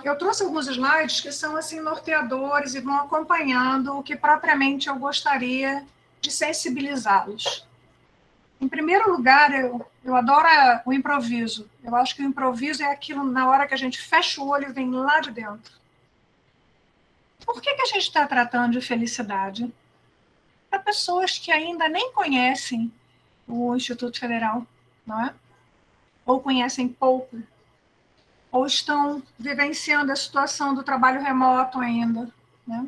Eu trouxe alguns slides que são assim norteadores e vão acompanhando o que propriamente eu gostaria de sensibilizá-los. Em primeiro lugar, eu adoro o improviso. Eu acho que o improviso é aquilo na hora que a gente fecha o olho e vem lá de dentro. Por que a gente está tratando de felicidade? Para pessoas que ainda nem conhecem o Instituto Federal, não é? Ou conhecem pouco, ou estão vivenciando a situação do trabalho remoto ainda, né?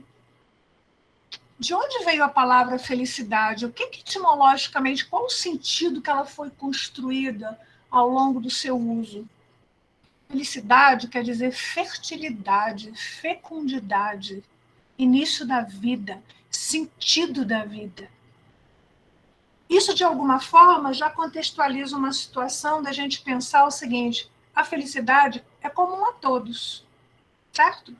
De onde veio a palavra felicidade? O que etimologicamente, qual o sentido que ela foi construída ao longo do seu uso? Felicidade quer dizer fertilidade, fecundidade, início da vida, sentido da vida. Isso, de alguma forma, já contextualiza uma situação da gente pensar o seguinte: a felicidade é comum a todos, certo?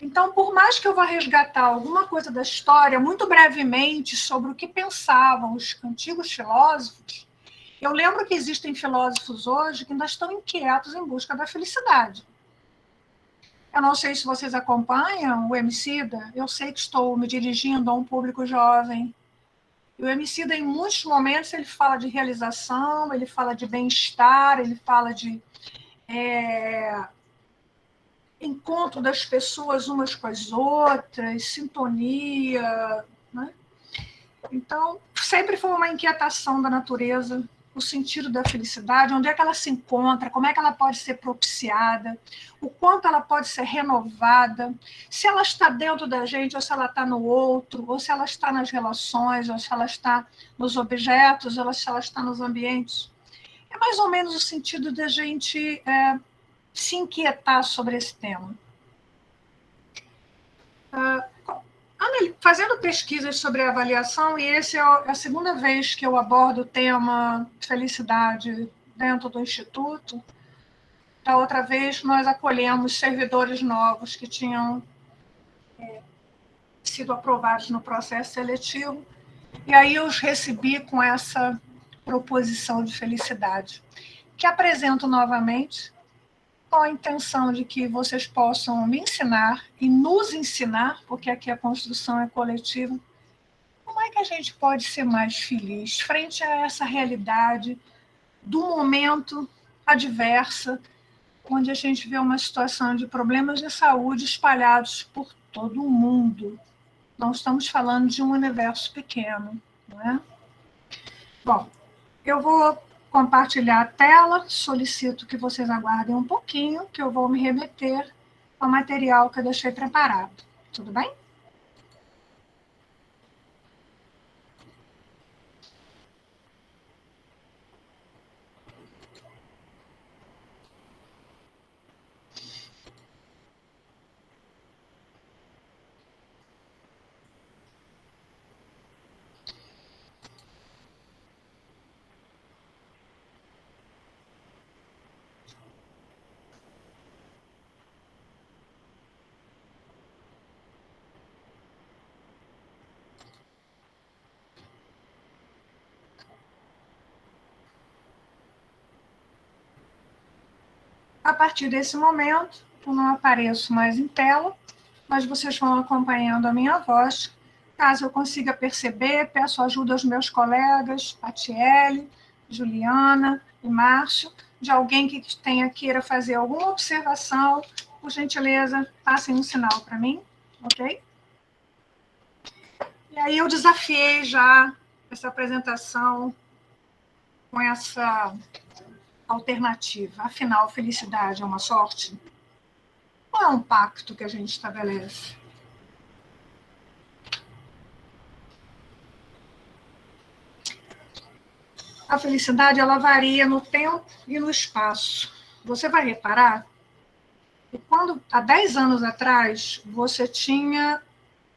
Então, por mais que eu vá resgatar alguma coisa da história, muito brevemente, sobre o que pensavam os antigos filósofos, eu lembro que existem filósofos hoje que ainda estão inquietos em busca da felicidade. Eu não sei se vocês acompanham o Emicida, eu sei que estou me dirigindo a um público jovem. E o Emicida, em muitos momentos, ele fala de realização, ele fala de bem-estar, ele fala de encontro das pessoas umas com as outras, sintonia, né? Então, sempre foi uma inquietação da natureza, o sentido da felicidade, onde é que ela se encontra, como é que ela pode ser propiciada, o quanto ela pode ser renovada, se ela está dentro da gente, ou se ela está no outro, ou se ela está nas relações, ou se ela está nos objetos, ou se ela está nos ambientes. É mais ou menos o sentido da gente se inquietar sobre esse tema. Fazendo pesquisas sobre avaliação, e essa é a segunda vez que eu abordo o tema felicidade dentro do Instituto. Da outra vez, nós acolhemos servidores novos que tinham sido aprovados no processo seletivo, e aí eu os recebi com essa proposição de felicidade, que apresento novamente com a intenção de que vocês possam me ensinar e nos ensinar, porque aqui a construção é coletiva, como é que a gente pode ser mais feliz frente a essa realidade do momento adversa, onde a gente vê uma situação de problemas de saúde espalhados por todo o mundo. Não estamos falando de um universo pequeno, não é? Bom, eu vou compartilhar a tela, solicito que vocês aguardem um pouquinho, que eu vou me remeter ao material que eu deixei preparado. Tudo bem? A partir desse momento, eu não apareço mais em tela, mas vocês vão acompanhando a minha voz. Caso eu consiga perceber, peço ajuda aos meus colegas, Atiele, Juliana e Márcio, de alguém que queira fazer alguma observação, por gentileza, passem um sinal para mim, ok? E aí eu desafiei já essa apresentação com essa alternativa. Afinal, felicidade é uma sorte? Ou é um pacto que a gente estabelece? A felicidade, ela varia no tempo e no espaço. Você vai reparar que quando, há 10 anos atrás, você tinha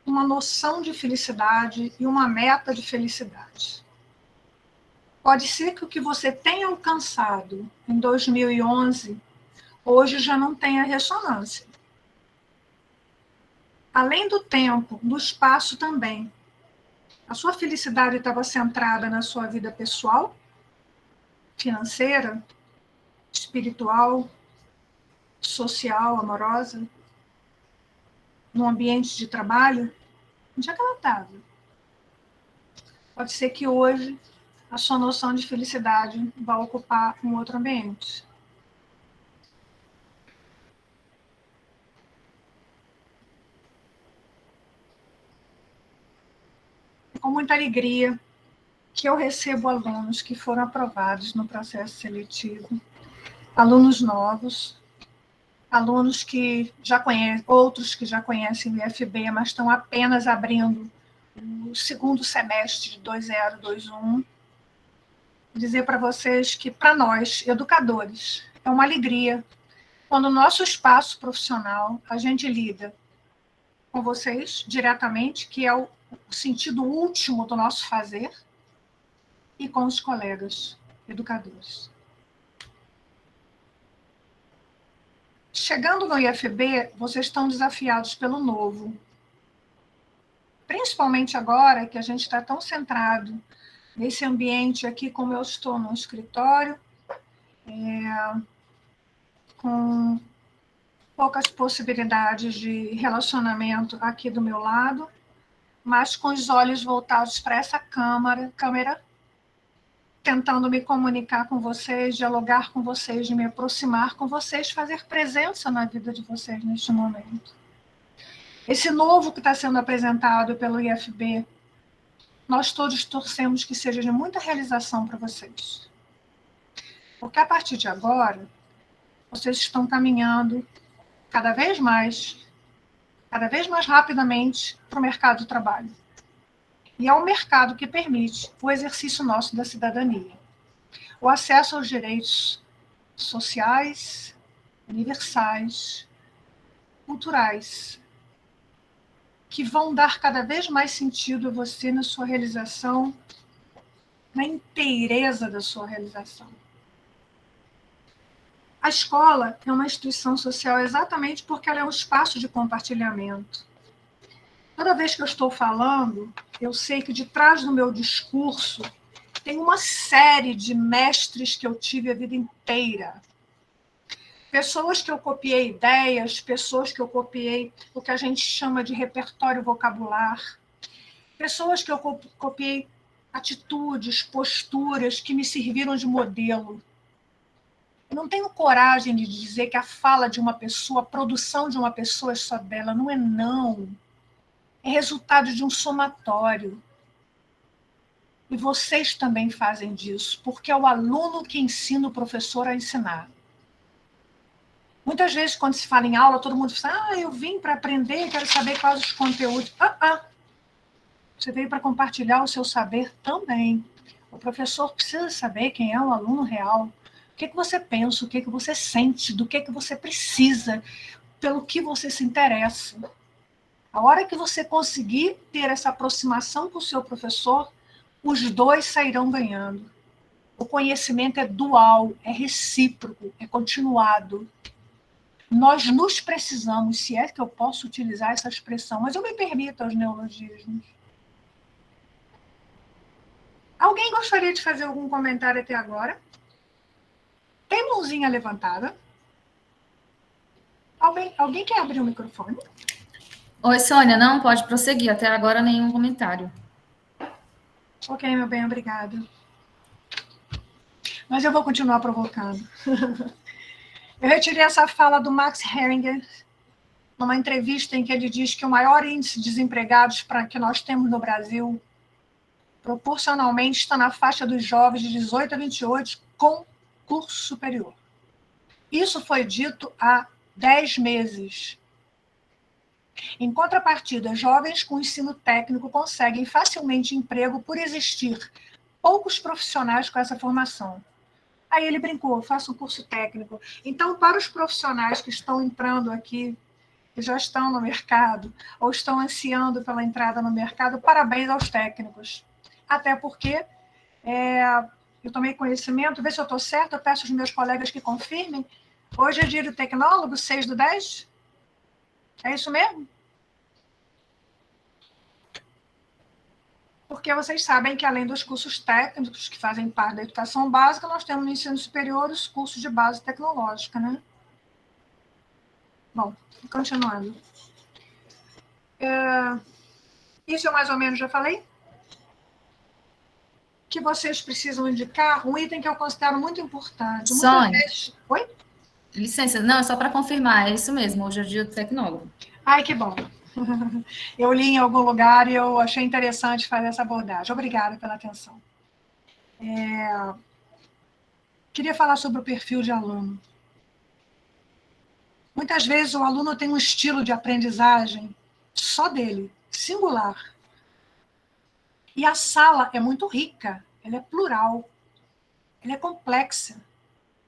uma noção de felicidade e uma meta de felicidade. Pode ser que o que você tenha alcançado em 2011, hoje já não tenha ressonância. Além do tempo, do espaço também. A sua felicidade estava centrada na sua vida pessoal, financeira, espiritual, social, amorosa, no ambiente de trabalho, onde é que ela estava? Pode ser que hoje a sua noção de felicidade vá ocupar um outro ambiente. É com muita alegria que eu recebo alunos que foram aprovados no processo seletivo, alunos novos, alunos que já conhecem, outros que já conhecem o IFB, mas estão apenas abrindo o segundo semestre de 2021. Dizer para vocês que, para nós, educadores, é uma alegria quando no nosso espaço profissional a gente lida com vocês diretamente, que é o sentido último do nosso fazer, e com os colegas educadores. Chegando no IFB, vocês estão desafiados pelo novo. Principalmente agora que a gente está tão centrado nesse ambiente aqui, como eu estou no escritório, com poucas possibilidades de relacionamento aqui do meu lado, mas com os olhos voltados para essa câmera, tentando me comunicar com vocês, dialogar com vocês, de me aproximar com vocês, fazer presença na vida de vocês neste momento. Esse novo que está sendo apresentado pelo IFB, nós todos torcemos que seja de muita realização para vocês. Porque a partir de agora, vocês estão caminhando cada vez mais rapidamente para o mercado de trabalho. E é o mercado que permite o exercício nosso da cidadania. O acesso aos direitos sociais, universais, culturais, que vão dar cada vez mais sentido a você na sua realização, na inteireza da sua realização. A escola é uma instituição social exatamente porque ela é um espaço de compartilhamento. Toda vez que eu estou falando, eu sei que de trás do meu discurso tem uma série de mestres que eu tive a vida inteira. Pessoas que eu copiei ideias, pessoas que eu copiei o que a gente chama de repertório vocabular, pessoas que eu copiei atitudes, posturas que me serviram de modelo. Eu não tenho coragem de dizer que a fala de uma pessoa, a produção de uma pessoa é só dela. Não é não. É resultado de um somatório. E vocês também fazem disso, porque é o aluno que ensina o professor a ensinar. Muitas vezes, quando se fala em aula, todo mundo fala, eu vim para aprender, quero saber quais os conteúdos. Você veio para compartilhar o seu saber também. O professor precisa saber quem é o aluno real. O que você pensa, o que você sente, do que você precisa, pelo que você se interessa. A hora que você conseguir ter essa aproximação com o seu professor, os dois sairão ganhando. O conhecimento é dual, é recíproco, é continuado. Nós nos precisamos, se é que eu posso utilizar essa expressão, mas eu me permito os neologismos. Alguém gostaria de fazer algum comentário até agora? Tem mãozinha levantada? Alguém quer abrir o microfone? Oi, Sônia, não, pode prosseguir. Até agora, nenhum comentário. Ok, meu bem, obrigada. Mas eu vou continuar provocando. Eu retirei essa fala do Max Heringer, numa entrevista em que ele diz que o maior índice de desempregados que nós temos no Brasil, proporcionalmente, está na faixa dos jovens de 18 a 28 com curso superior. Isso foi dito há 10 meses. Em contrapartida, jovens com ensino técnico conseguem facilmente emprego por existir poucos profissionais com essa formação. Aí ele brincou, faça um curso técnico. Então, para os profissionais que estão entrando aqui, que já estão no mercado, ou estão ansiando pela entrada no mercado, parabéns aos técnicos. Até porque eu tomei conhecimento, vê se eu estou certa, eu peço aos meus colegas que confirmem. Hoje é dia do tecnólogo, 6/10? É isso mesmo? Porque vocês sabem que, além dos cursos técnicos que fazem parte da educação básica, nós temos no ensino superior os cursos de base tecnológica, né? Bom, continuando. Isso eu mais ou menos já falei. Que vocês precisam indicar um item que eu considero muito importante. Muitas Sônia, vezes... Oi? licença, não, é só para confirmar, é isso mesmo, hoje é o dia do tecnólogo. Ai, que bom. Eu li em algum lugar e eu achei interessante fazer essa abordagem. Obrigada pela atenção. Queria falar sobre o perfil de aluno. Muitas vezes o aluno tem um estilo de aprendizagem só dele, singular. E a sala é muito rica, ela é plural, ela é complexa.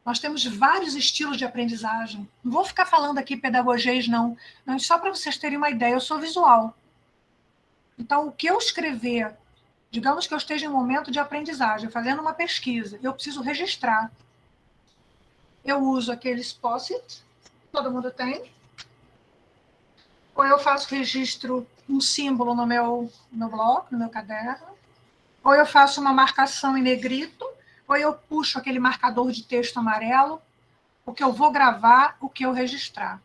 Nós temos vários estilos de aprendizagem. Não vou ficar falando aqui pedagogias, não. Mas só para vocês terem uma ideia, eu sou visual. Então, o que eu escrever, digamos que eu esteja em um momento de aprendizagem, fazendo uma pesquisa, eu preciso registrar. Eu uso aqueles post-it, todo mundo tem. Ou eu faço registro, um símbolo no meu bloco, no meu caderno. Ou eu faço uma marcação em negrito, ou eu puxo aquele marcador de texto amarelo, o que eu vou gravar, o que eu registrar.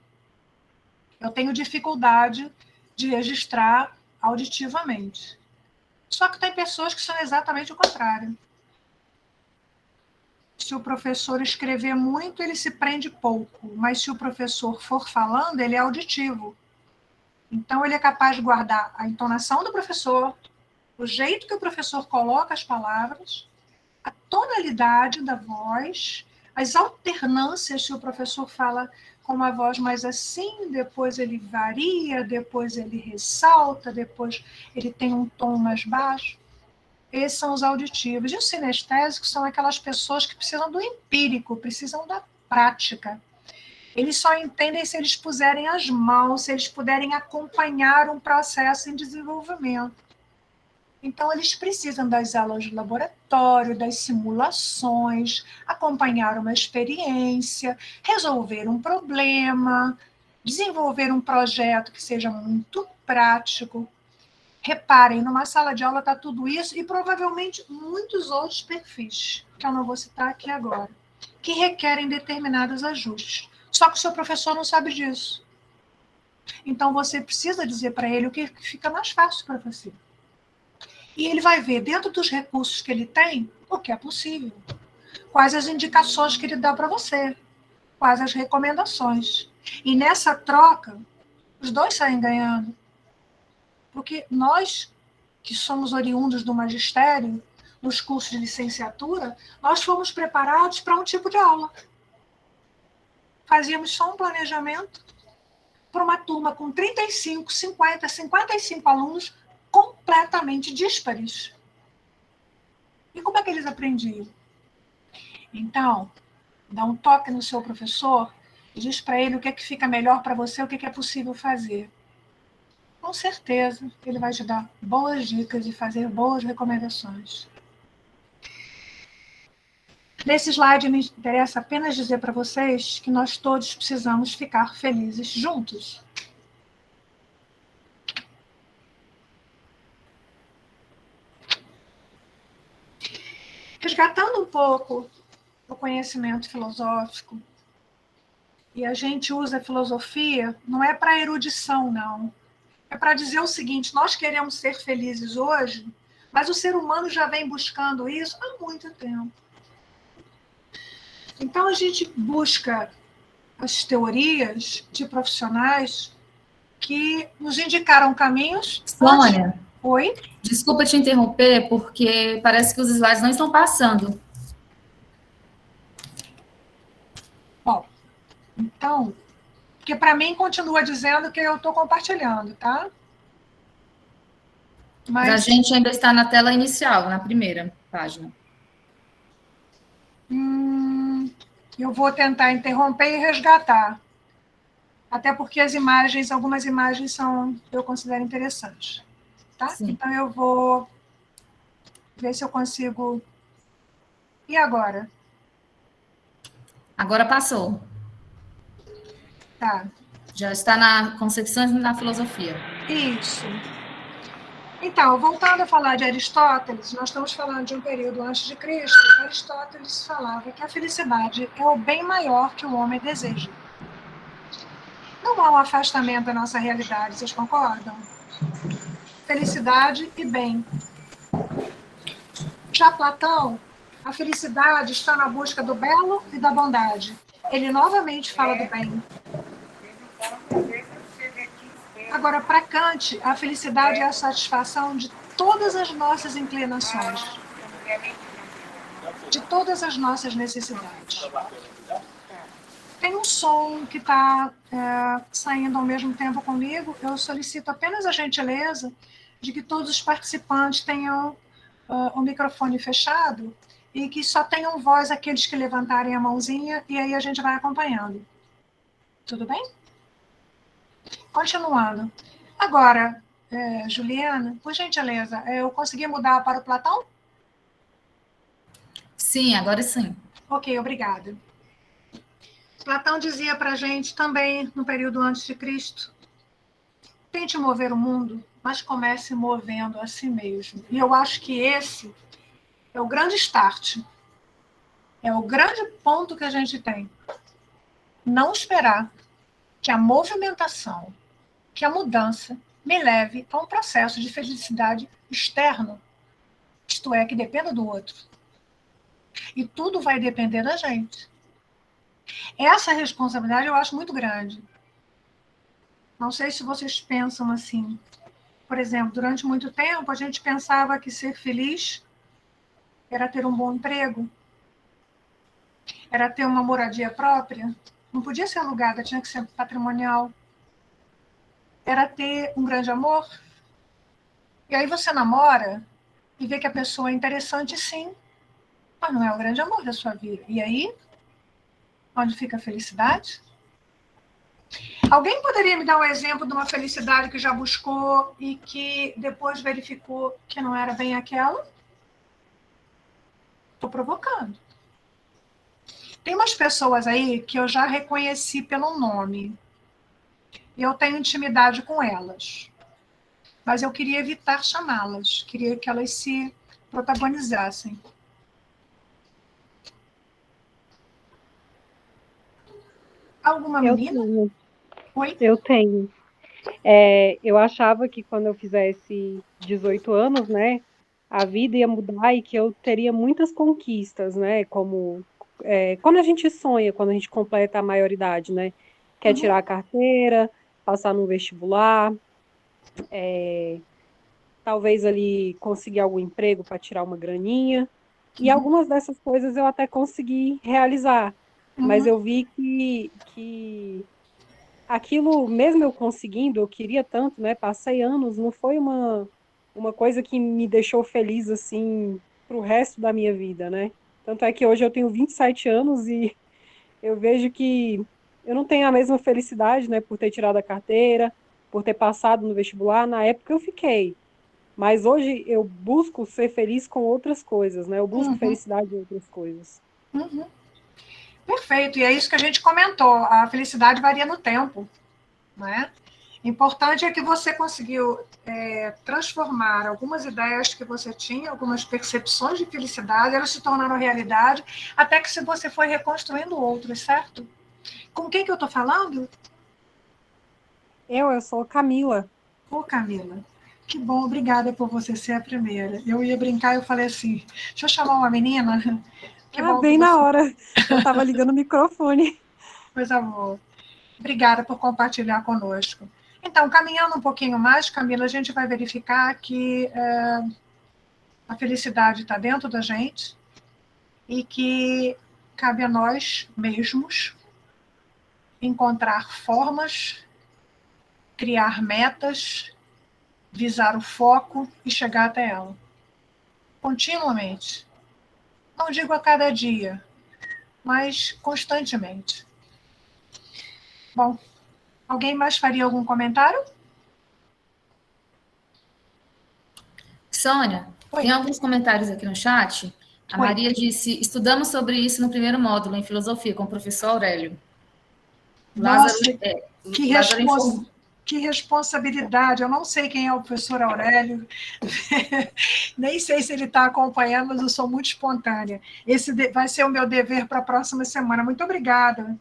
Eu tenho dificuldade de registrar auditivamente. Só que tem pessoas que são exatamente o contrário. Se o professor escrever muito, ele se prende pouco, mas se o professor for falando, ele é auditivo. Então, ele é capaz de guardar a entonação do professor, o jeito que o professor coloca as palavras, a tonalidade da voz, as alternâncias, se o professor fala com uma voz mais assim, depois ele varia, depois ele ressalta, depois ele tem um tom mais baixo. Esses são os auditivos. E os sinestésicos são aquelas pessoas que precisam do empírico, precisam da prática. Eles só entendem se eles puserem as mãos, se eles puderem acompanhar um processo em desenvolvimento. Então, eles precisam das aulas de laboratório, das simulações, acompanhar uma experiência, resolver um problema, desenvolver um projeto que seja muito prático. Reparem, numa sala de aula está tudo isso e provavelmente muitos outros perfis, que eu não vou citar aqui agora, que requerem determinados ajustes. Só que o seu professor não sabe disso. Então, você precisa dizer para ele o que fica mais fácil para você. E ele vai ver, dentro dos recursos que ele tem, o que é possível. Quais as indicações que ele dá para você. Quais as recomendações. E nessa troca, os dois saem ganhando. Porque nós, que somos oriundos do magistério, nos cursos de licenciatura, nós fomos preparados para um tipo de aula. Fazíamos só um planejamento para uma turma com 35, 50, 55 alunos completamente díspares. E como é que eles aprendiam? Então, dá um toque no seu professor e diz para ele o que é que fica melhor para você, o que é possível fazer. Com certeza, ele vai te dar boas dicas e fazer boas recomendações. Nesse slide, me interessa apenas dizer para vocês que nós todos precisamos ficar felizes juntos. Resgatando um pouco o conhecimento filosófico, e a gente usa a filosofia, não é para erudição, não. É para dizer o seguinte, nós queremos ser felizes hoje, mas o ser humano já vem buscando isso há muito tempo. Então, a gente busca as teorias de profissionais que nos indicaram caminhos... Sônia, Oi? desculpa te interromper, porque parece que os slides não estão passando. Bom, então, porque para mim continua dizendo que eu estou compartilhando, tá? Mas a gente ainda está na tela inicial, na primeira página. Eu vou tentar interromper e resgatar. Até porque as imagens, algumas imagens eu considero interessantes. Tá? Sim. Então, eu vou ver se eu consigo... E agora? Agora passou. Tá. Já está na concepção e na filosofia. Isso. Então, voltando a falar de Aristóteles, nós estamos falando de um período antes de Cristo. Aristóteles falava que a felicidade é o bem maior que o homem deseja. Não há um afastamento da nossa realidade, vocês concordam? Felicidade e bem. Já Platão, a felicidade está na busca do belo e da bondade. Ele novamente fala do bem. Agora, para Kant, a felicidade é a satisfação de todas as nossas inclinações, de todas as nossas necessidades. Tem um som que está saindo ao mesmo tempo comigo. Eu solicito apenas a gentileza de que todos os participantes tenham o microfone fechado e que só tenham voz aqueles que levantarem a mãozinha, e aí a gente vai acompanhando. Tudo bem? Continuando. Agora, Juliana, por gentileza, eu consegui mudar para o Platão? Sim, agora sim. Ok, obrigada. Platão dizia para a gente também, no período antes de Cristo, tente mover o mundo, mas comece movendo a si mesmo. E eu acho que esse é o grande start, é o grande ponto que a gente tem. Não esperar que a movimentação, que a mudança me leve a um processo de felicidade externo, isto é, que dependa do outro. E tudo vai depender da gente. Essa responsabilidade eu acho muito grande. Não sei se vocês pensam assim. Por exemplo, durante muito tempo a gente pensava que ser feliz era ter um bom emprego, era ter uma moradia própria, não podia ser alugada, tinha que ser patrimonial, era ter um grande amor. E aí você namora e vê que a pessoa é interessante, sim, mas não é o grande amor da sua vida. E aí, onde fica a felicidade? Alguém poderia me dar um exemplo de uma felicidade que já buscou e que depois verificou que não era bem aquela? Estou provocando. Tem umas pessoas aí que eu já reconheci pelo nome. E eu tenho intimidade com elas. Mas eu queria evitar chamá-las. Queria que elas se protagonizassem. Alguma Eu menina? tenho. Oi? Eu tenho. Eu achava que quando eu fizesse 18 anos, né, a vida ia mudar e que eu teria muitas conquistas, né, como quando a gente sonha, quando a gente completa a maioridade, né, quer Uhum, tirar a carteira, passar no vestibular, talvez ali conseguir algum emprego para tirar uma graninha, e uhum, algumas dessas coisas eu até consegui realizar, mas uhum, eu vi que aquilo, mesmo eu conseguindo, eu queria tanto, né? Passei anos, não foi uma coisa que me deixou feliz assim pro resto da minha vida, né? Tanto é que hoje eu tenho 27 anos e eu vejo que eu não tenho a mesma felicidade, né, por ter tirado a carteira, por ter passado no vestibular. Na época eu fiquei, mas hoje eu busco ser feliz com outras coisas, né? Eu busco uhum, felicidade em outras coisas. uhum. Perfeito. E é isso que a gente comentou. A felicidade varia no tempo, não é? Importante é que você conseguiu transformar algumas ideias que você tinha, algumas percepções de felicidade, elas se tornaram realidade, até que se você foi reconstruindo outras, certo? Com quem que eu estou falando? Eu sou Camila. Ô, Camila, que bom, obrigada por você ser a primeira. Eu ia brincar, eu falei assim, deixa eu chamar uma menina. Que Ah, bom que bem na você... hora. Eu estava ligando o microfone. Coisa boa. Obrigada por compartilhar conosco. Então, caminhando um pouquinho mais, Camila, a gente vai verificar que a felicidade está dentro da gente e que cabe a nós mesmos encontrar formas, criar metas, visar o foco e chegar até ela. Continuamente. Não digo a cada dia, mas constantemente. Bom, alguém mais faria algum comentário? Sônia, Oi, tem alguns comentários aqui no chat. A oi. Maria disse: estudamos sobre isso no primeiro módulo, em filosofia, com o professor Aurélio. Lázaro, Nossa, que, Lázaro respons informou. que responsabilidade. Eu não sei quem é o professor Aurélio, nem sei se ele está acompanhando, mas eu sou muito espontânea. Esse vai ser o meu dever para a próxima semana. Muito obrigada.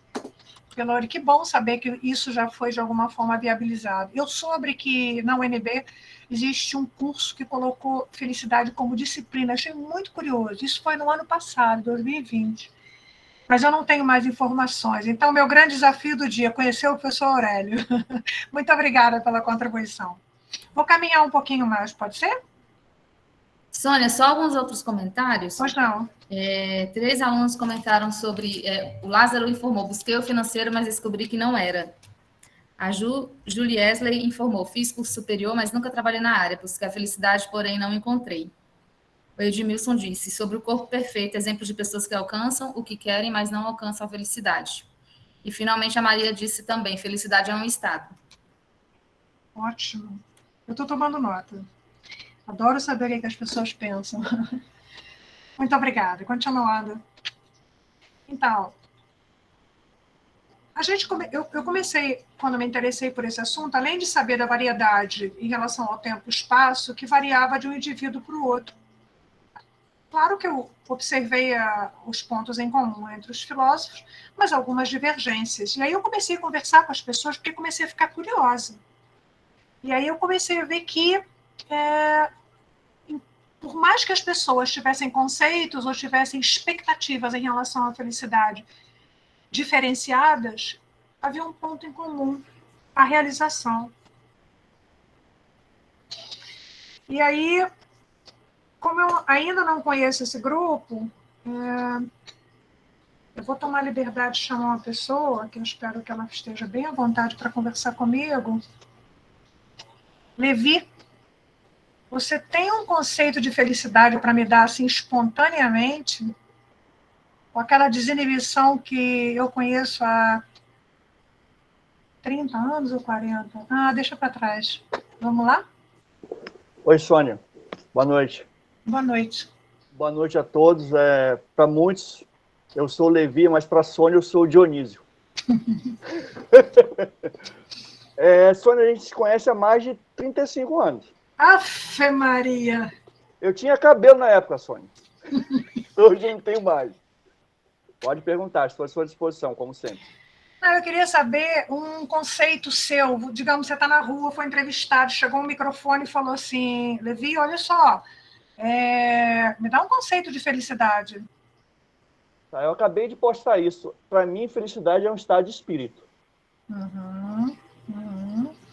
Elore, que bom saber que isso já foi de alguma forma viabilizado. Eu soube que na UNB existe um curso que colocou felicidade como disciplina. Achei muito curioso. Isso foi no ano passado, 2020. Mas eu não tenho mais informações. Então, meu grande desafio do dia é conhecer o professor Aurélio. Muito obrigada pela contribuição. Vou caminhar um pouquinho mais, pode ser? Sônia, só alguns outros comentários. Pois não. 3 alunos comentaram sobre... o Lázaro informou, busquei o financeiro, mas descobri que não era. A Julie Esley informou, fiz curso superior, mas nunca trabalhei na área, busquei a felicidade, porém não encontrei. O Edmilson disse, sobre o corpo perfeito, exemplo de pessoas que alcançam o que querem, mas não alcançam a felicidade. E, finalmente, a Maria disse também, felicidade é um estado. Ótimo. Eu estou tomando nota. Adoro saber o que as pessoas pensam. Muito obrigada. Continuando. Então, eu comecei, quando me interessei por esse assunto, além de saber da variedade em relação ao tempo e espaço, que variava de um indivíduo para o outro. Claro que eu observei os pontos em comum entre os filósofos, mas algumas divergências. E aí eu comecei a conversar com as pessoas, porque comecei a ficar curiosa. E aí eu comecei a ver que, por mais que as pessoas tivessem conceitos ou tivessem expectativas em relação à felicidade diferenciadas, havia um ponto em comum, a realização. E aí, como eu ainda não conheço esse grupo, eu vou tomar a liberdade de chamar uma pessoa, que eu espero que ela esteja bem à vontade para conversar comigo. Levi, você tem um conceito de felicidade para me dar assim espontaneamente? Com aquela desinibição que eu conheço há 30 anos ou 40? Ah, deixa para trás. Vamos lá? Oi, Sônia. Boa noite. Boa noite. Boa noite a todos. Para muitos, eu sou o Levi, mas para a Sônia, eu sou o Dionísio. Sônia, a gente se conhece há mais de 35 anos. Afe Maria! Eu tinha cabelo na época, Sônia. Hoje eu não tenho mais. Pode perguntar, estou à sua disposição, como sempre. Eu queria saber um conceito seu. Digamos, você está na rua, foi entrevistado, chegou um microfone e falou assim, Levi, olha só, me dá um conceito de felicidade. Tá, eu acabei de postar isso. Para mim, felicidade é um estado de espírito.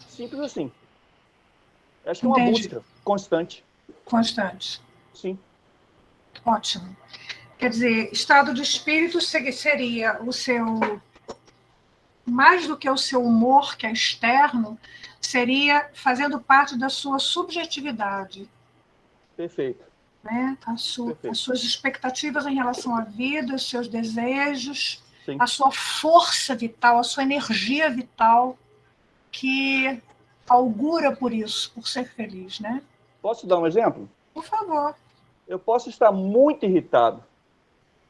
Simples assim. Acho que é uma busca constante. Constante. Sim. Ótimo. Quer dizer, estado de espírito seria o seu... Mais do que o seu humor, que é externo, seria fazendo parte da sua subjetividade. Perfeito. Né? Perfeito. As suas expectativas em relação à vida, os seus desejos, sim, a sua força vital, a sua energia vital, que augura por isso, por ser feliz, né? Posso dar um exemplo? Por favor. Eu posso estar muito irritado,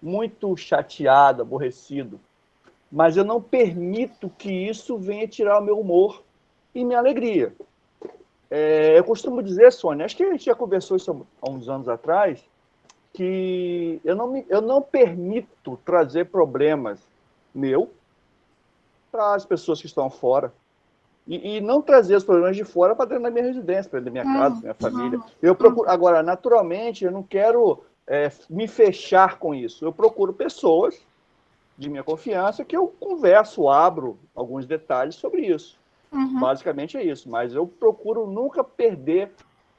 muito chateado, aborrecido, mas eu não permito que isso venha tirar o meu humor e minha alegria. Eu costumo dizer, Sônia, acho que a gente já conversou isso há uns anos atrás, que eu não permito trazer problemas meu para as pessoas que estão fora. E não trazer os problemas de fora para dentro da minha residência, para dentro da minha casa, da minha família. Eu procuro, agora, naturalmente, eu não quero me fechar com isso. Eu procuro pessoas de minha confiança que eu converso, abro alguns detalhes sobre isso. Basicamente é isso. Mas eu procuro nunca perder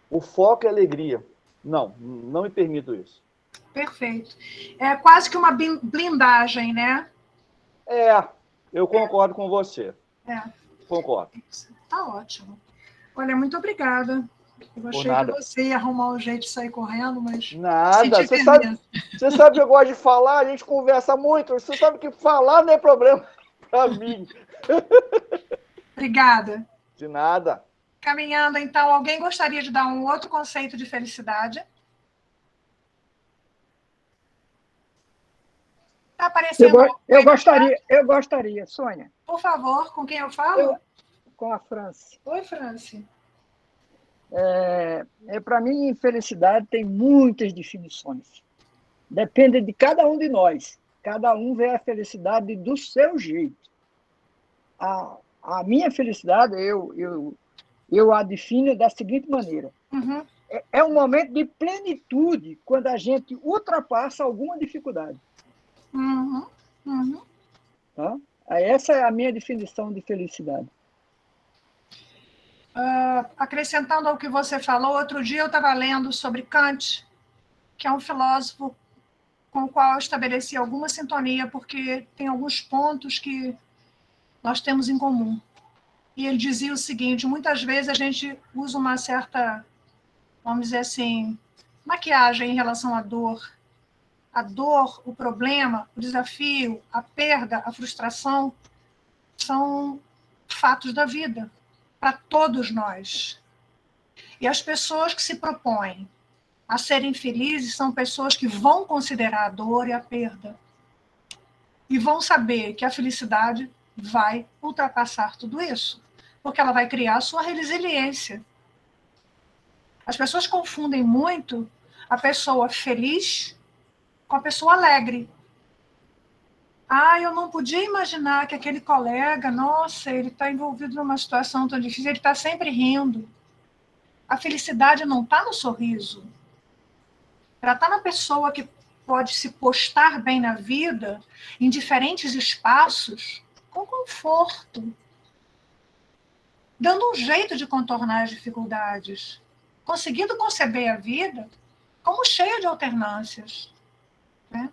o foco e a alegria. Não me permito isso. Perfeito. É quase que uma blindagem, né? Eu concordo com você. Concordo. Tá ótimo. Olha, muito obrigada. Eu achei que você ia arrumar um jeito de sair correndo, mas... Nada. Você sabe que eu gosto de falar, a gente conversa muito. Você sabe que falar não é problema para mim. Obrigada. De nada. Caminhando, então, alguém gostaria de dar um outro conceito de felicidade? Está aparecendo... Eu gostaria, Sônia. Por favor, com quem eu falo? Com a Franci. Oi, Franci. Para mim, felicidade tem muitas definições. Depende de cada um de nós. Cada um vê a felicidade do seu jeito. a minha felicidade, eu a defino da seguinte maneira. Uhum. É um momento de plenitude quando a gente ultrapassa alguma dificuldade. Uhum. Uhum. Tá? Essa é a minha definição de felicidade. Acrescentando ao que você falou, outro dia eu estava lendo sobre Kant, que é um filósofo com o qual eu estabeleci alguma sintonia, porque tem alguns pontos que nós temos em comum. E ele dizia o seguinte: muitas vezes a gente usa uma certa, vamos dizer assim, maquiagem em relação à dor. A dor, o problema, o desafio, a perda, a frustração são fatos da vida para todos nós. E as pessoas que se propõem a serem felizes são pessoas que vão considerar a dor e a perda e vão saber que a felicidade vai ultrapassar tudo isso, porque ela vai criar a sua resiliência. As pessoas confundem muito a pessoa feliz com a pessoa alegre. Eu não podia imaginar que aquele colega, nossa, ele está envolvido numa situação tão difícil, ele está sempre rindo. A felicidade não está no sorriso. Ela está na pessoa que pode se postar bem na vida, em diferentes espaços, com conforto, dando um jeito de contornar as dificuldades, conseguindo conceber a vida como cheia de alternâncias. Né?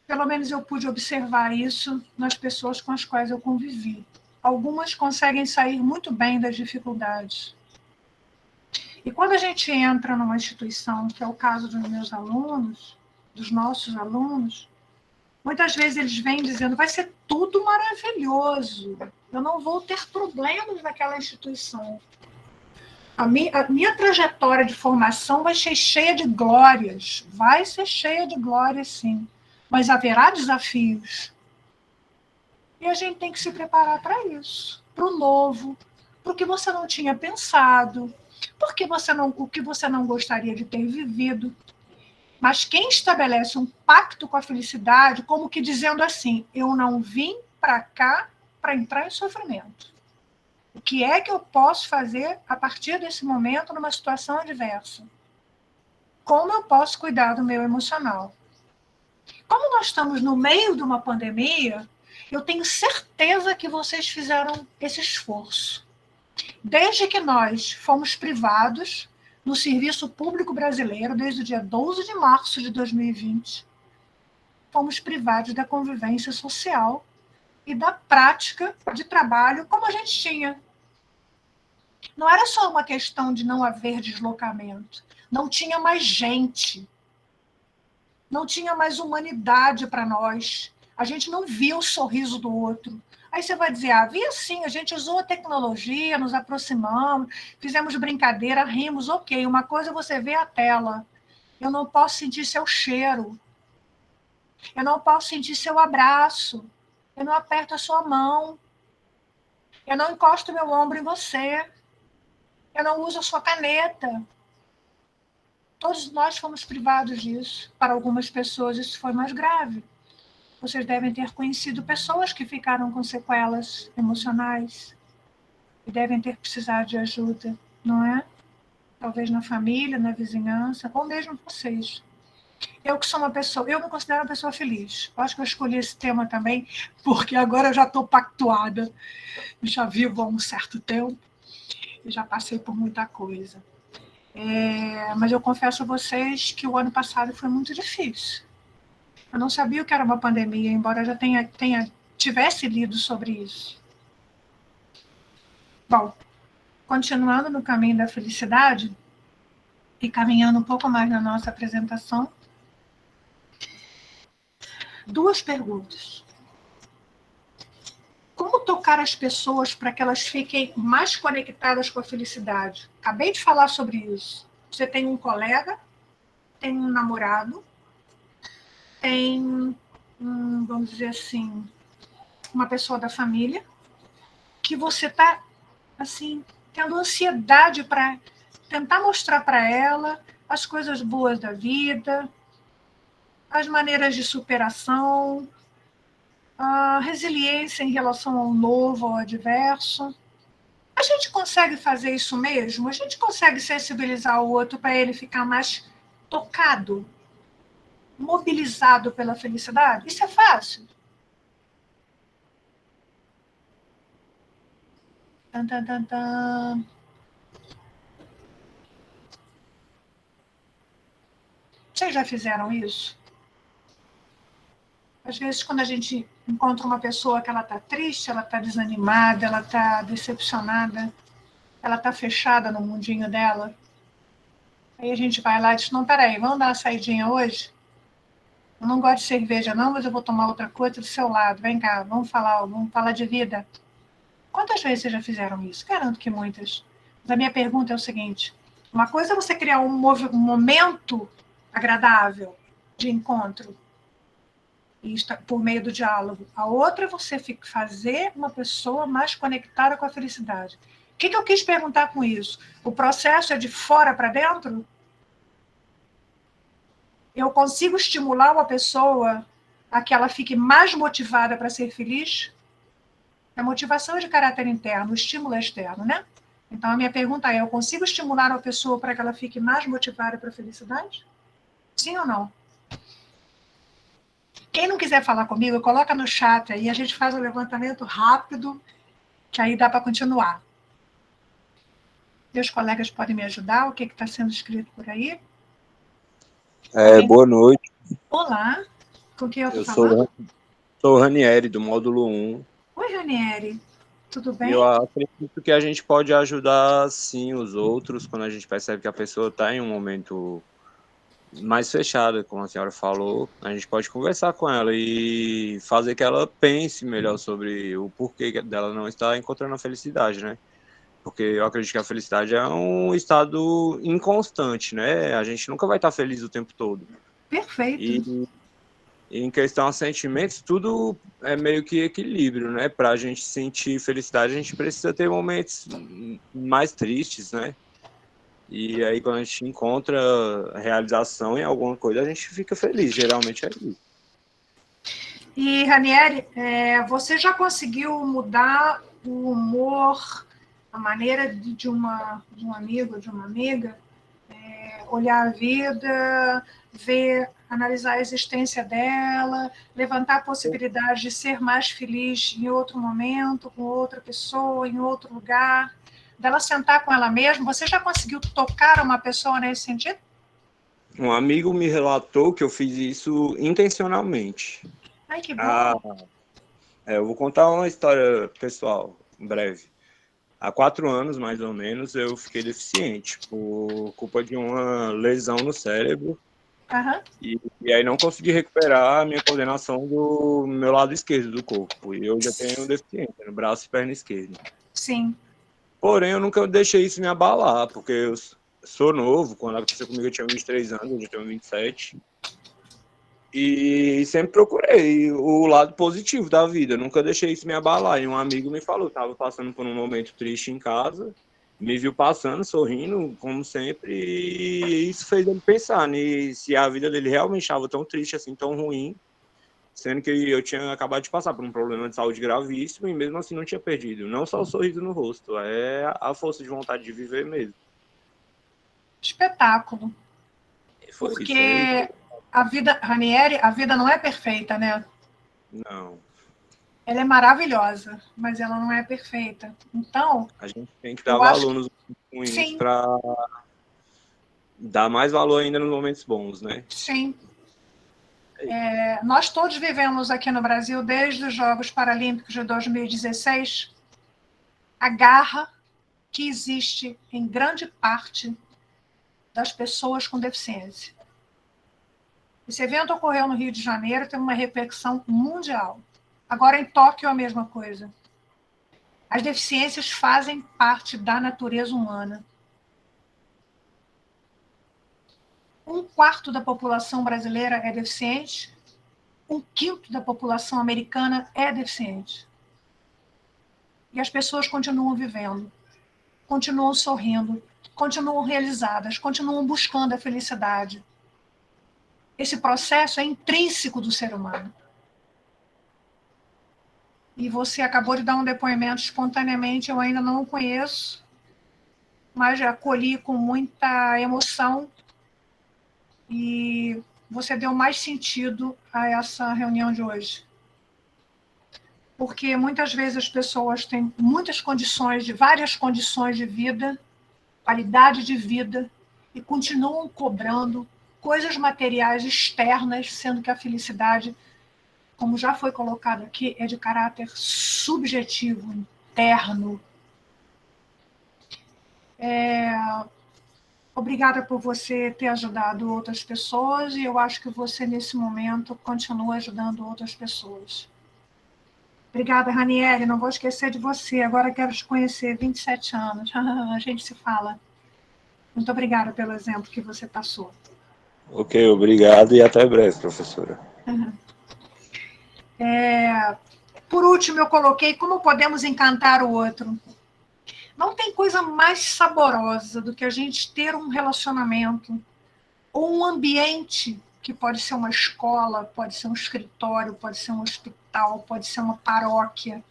Pelo menos eu pude observar isso nas pessoas com as quais eu convivi. Algumas conseguem sair muito bem das dificuldades. E quando a gente entra numa instituição, que é o caso dos meus alunos, dos nossos alunos, muitas vezes eles vêm dizendo: vai ser tudo maravilhoso, eu não vou ter problemas naquela instituição. A minha trajetória de formação vai ser cheia de glórias, vai ser cheia de glórias, sim, mas haverá desafios. E a gente tem que se preparar para isso, para o novo, para o que você não tinha pensado, o que você não gostaria de ter vivido. Mas quem estabelece um pacto com a felicidade, como que dizendo assim: eu não vim para cá para entrar em sofrimento. O que é que eu posso fazer a partir desse momento numa situação adversa? Como eu posso cuidar do meu emocional? Como nós estamos no meio de uma pandemia, eu tenho certeza que vocês fizeram esse esforço. Desde que nós fomos privados no serviço público brasileiro, desde o dia 12 de março de 2020, fomos privados da convivência social e da prática de trabalho como a gente tinha. Não era só uma questão de não haver deslocamento, não tinha mais gente, não tinha mais humanidade para nós, a gente não via o sorriso do outro. Aí você vai dizer: havia sim, a gente usou a tecnologia, nos aproximamos, fizemos brincadeira, rimos, ok. Uma coisa é você ver a tela, eu não posso sentir seu cheiro, eu não posso sentir seu abraço, eu não aperto a sua mão, eu não encosto meu ombro em você, eu não uso a sua caneta. Todos nós fomos privados disso. Para algumas pessoas isso foi mais grave. Vocês devem ter conhecido pessoas que ficaram com sequelas emocionais e devem ter precisado de ajuda, não é? Talvez na família, na vizinhança, ou mesmo vocês. Eu que sou uma pessoa, eu me considero uma pessoa feliz. Eu acho que eu escolhi esse tema também, porque agora eu já estou pactuada, já vivo há um certo tempo e já passei por muita coisa. Mas eu confesso a vocês que o ano passado foi muito difícil. Eu não sabia o que era uma pandemia, embora eu já tivesse lido sobre isso. Bom, continuando no caminho da felicidade e caminhando um pouco mais na nossa apresentação, 2 perguntas. Como tocar as pessoas para que elas fiquem mais conectadas com a felicidade? Acabei de falar sobre isso. Você tem um colega, tem um namorado, tem, vamos dizer assim, uma pessoa da família, que você está, assim, tendo ansiedade para tentar mostrar para ela as coisas boas da vida, as maneiras de superação, a resiliência em relação ao novo, ao adverso. A gente consegue fazer isso mesmo? A gente consegue sensibilizar o outro para ele ficar mais tocado, mobilizado pela felicidade? Isso é fácil. Tan, tan, tan, tan. Vocês já fizeram isso? Às vezes, quando a gente encontra uma pessoa que ela está triste, ela está desanimada, ela está decepcionada, ela está fechada no mundinho dela, aí a gente vai lá e diz, não, peraí, vamos dar uma saidinha hoje? Eu não gosto de cerveja não, mas eu vou tomar outra coisa do seu lado, vem cá, vamos falar de vida. Quantas vezes vocês já fizeram isso? Garanto que muitas. Mas a minha pergunta é o seguinte, uma coisa é você criar um momento agradável de encontro, por meio do diálogo. A outra é você fazer uma pessoa mais conectada com a felicidade. O que eu quis perguntar com isso? O processo é de fora para dentro? Eu consigo estimular uma pessoa a que ela fique mais motivada para ser feliz? A motivação é de caráter interno, o estímulo é externo, né? Então, a minha pergunta é, eu consigo estimular uma pessoa para que ela fique mais motivada para a felicidade? Sim ou não? Quem não quiser falar comigo, coloca no chat aí, a gente faz um levantamento rápido, que aí dá para continuar. Meus colegas podem me ajudar? O que está sendo escrito por aí? Boa noite. Olá, com quem eu estou Eu falando? sou o Ranieri, do módulo 1. Oi, Ranieri, tudo bem? Eu acredito que a gente pode ajudar, sim, os outros, quando a gente percebe que a pessoa está em um momento mais fechado, como a senhora falou. A gente pode conversar com ela e fazer que ela pense melhor sobre o porquê dela não estar encontrando a felicidade, né? Porque eu acredito que a felicidade é um estado inconstante, né? A gente nunca vai estar feliz o tempo todo. Perfeito. E em questão a sentimentos, tudo é meio que equilíbrio, né? Para a gente sentir felicidade, a gente precisa ter momentos mais tristes, né? E aí, quando a gente encontra realização em alguma coisa, a gente fica feliz. Geralmente é isso. E, Ranieri, você já conseguiu mudar o humor, a maneira de um amigo, de uma amiga, olhar a vida, analisar a existência dela, levantar a possibilidade de ser mais feliz em outro momento, com outra pessoa, em outro lugar, dela sentar com ela mesma? Você já conseguiu tocar uma pessoa nesse sentido? Um amigo me relatou que eu fiz isso intencionalmente. Ai, que bom. Eu vou contar uma história pessoal, em breve. Há 4 anos, mais ou menos, eu fiquei deficiente por culpa de uma lesão no cérebro. Uhum. E aí não consegui recuperar a minha coordenação do meu lado esquerdo do corpo. E eu já tenho deficiência no braço e perna esquerda. Sim. Porém, eu nunca deixei isso me abalar, porque eu sou novo. Quando aconteceu comigo, eu tinha 23 anos, hoje eu tenho 27. E sempre procurei o lado positivo da vida, nunca deixei isso me abalar. E um amigo me falou, estava passando por um momento triste em casa, me viu passando, sorrindo, como sempre, e isso fez ele pensar se a vida dele realmente estava tão triste, assim, tão ruim, sendo que eu tinha acabado de passar por um problema de saúde gravíssimo e mesmo assim não tinha perdido. Não só o sorriso no rosto, é a força de vontade de viver mesmo. Espetáculo. Foi Porque isso. a vida, Ranieri, a vida não é perfeita, né? Não. Ela é maravilhosa, mas ela não é perfeita. Então, a gente tem que dar valor nos momentos ruins para dar mais valor ainda nos momentos bons, né? Sim. Nós todos vivemos aqui no Brasil, desde os Jogos Paralímpicos de 2016, a garra que existe em grande parte das pessoas com deficiência. Esse evento ocorreu no Rio de Janeiro, tem uma repercussão mundial. Agora, em Tóquio, a mesma coisa. As deficiências fazem parte da natureza humana. 1/4 da população brasileira é deficiente, 1/5 da população americana é deficiente. E as pessoas continuam vivendo, continuam sorrindo, continuam realizadas, continuam buscando a felicidade. Esse processo é intrínseco do ser humano. e você acabou de dar um depoimento espontaneamente, eu ainda não o conheço, mas já acolhi com muita emoção e você deu mais sentido a essa reunião de hoje. Porque muitas vezes as pessoas têm muitas condições, várias condições de vida, qualidade de vida, e continuam cobrando coisas materiais externas, sendo que a felicidade, como já foi colocado aqui, é de caráter subjetivo, interno. Obrigada por você ter ajudado outras pessoas, e eu acho que você, nesse momento, continua ajudando outras pessoas. Obrigada, Ranieri, não vou esquecer de você. Agora quero te conhecer, 27 anos. A gente se fala. Muito obrigada pelo exemplo que você passou. Ok, obrigado e até breve, professora. Por último, eu coloquei como podemos encantar o outro. Não tem coisa mais saborosa do que a gente ter um relacionamento ou um ambiente, que pode ser uma escola, pode ser um escritório, pode ser um hospital, pode ser uma paróquia,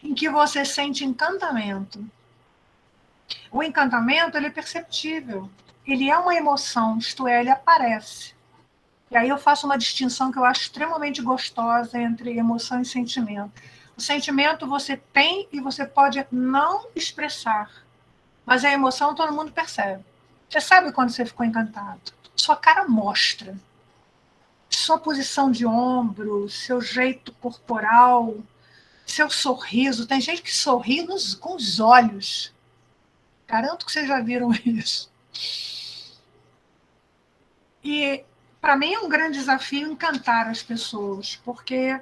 em que você sente encantamento. O encantamento, ele é perceptível. Ele é uma emoção, isto é, ele aparece. E aí eu faço uma distinção que eu acho extremamente gostosa entre emoção e sentimento. O sentimento você tem e você pode não expressar, mas a emoção todo mundo percebe. Você sabe quando você ficou encantado. Sua cara mostra. Sua posição de ombro, seu jeito corporal, seu sorriso. Tem gente que sorri com os olhos. Garanto que vocês já viram isso. E, para mim, é um grande desafio encantar as pessoas, porque,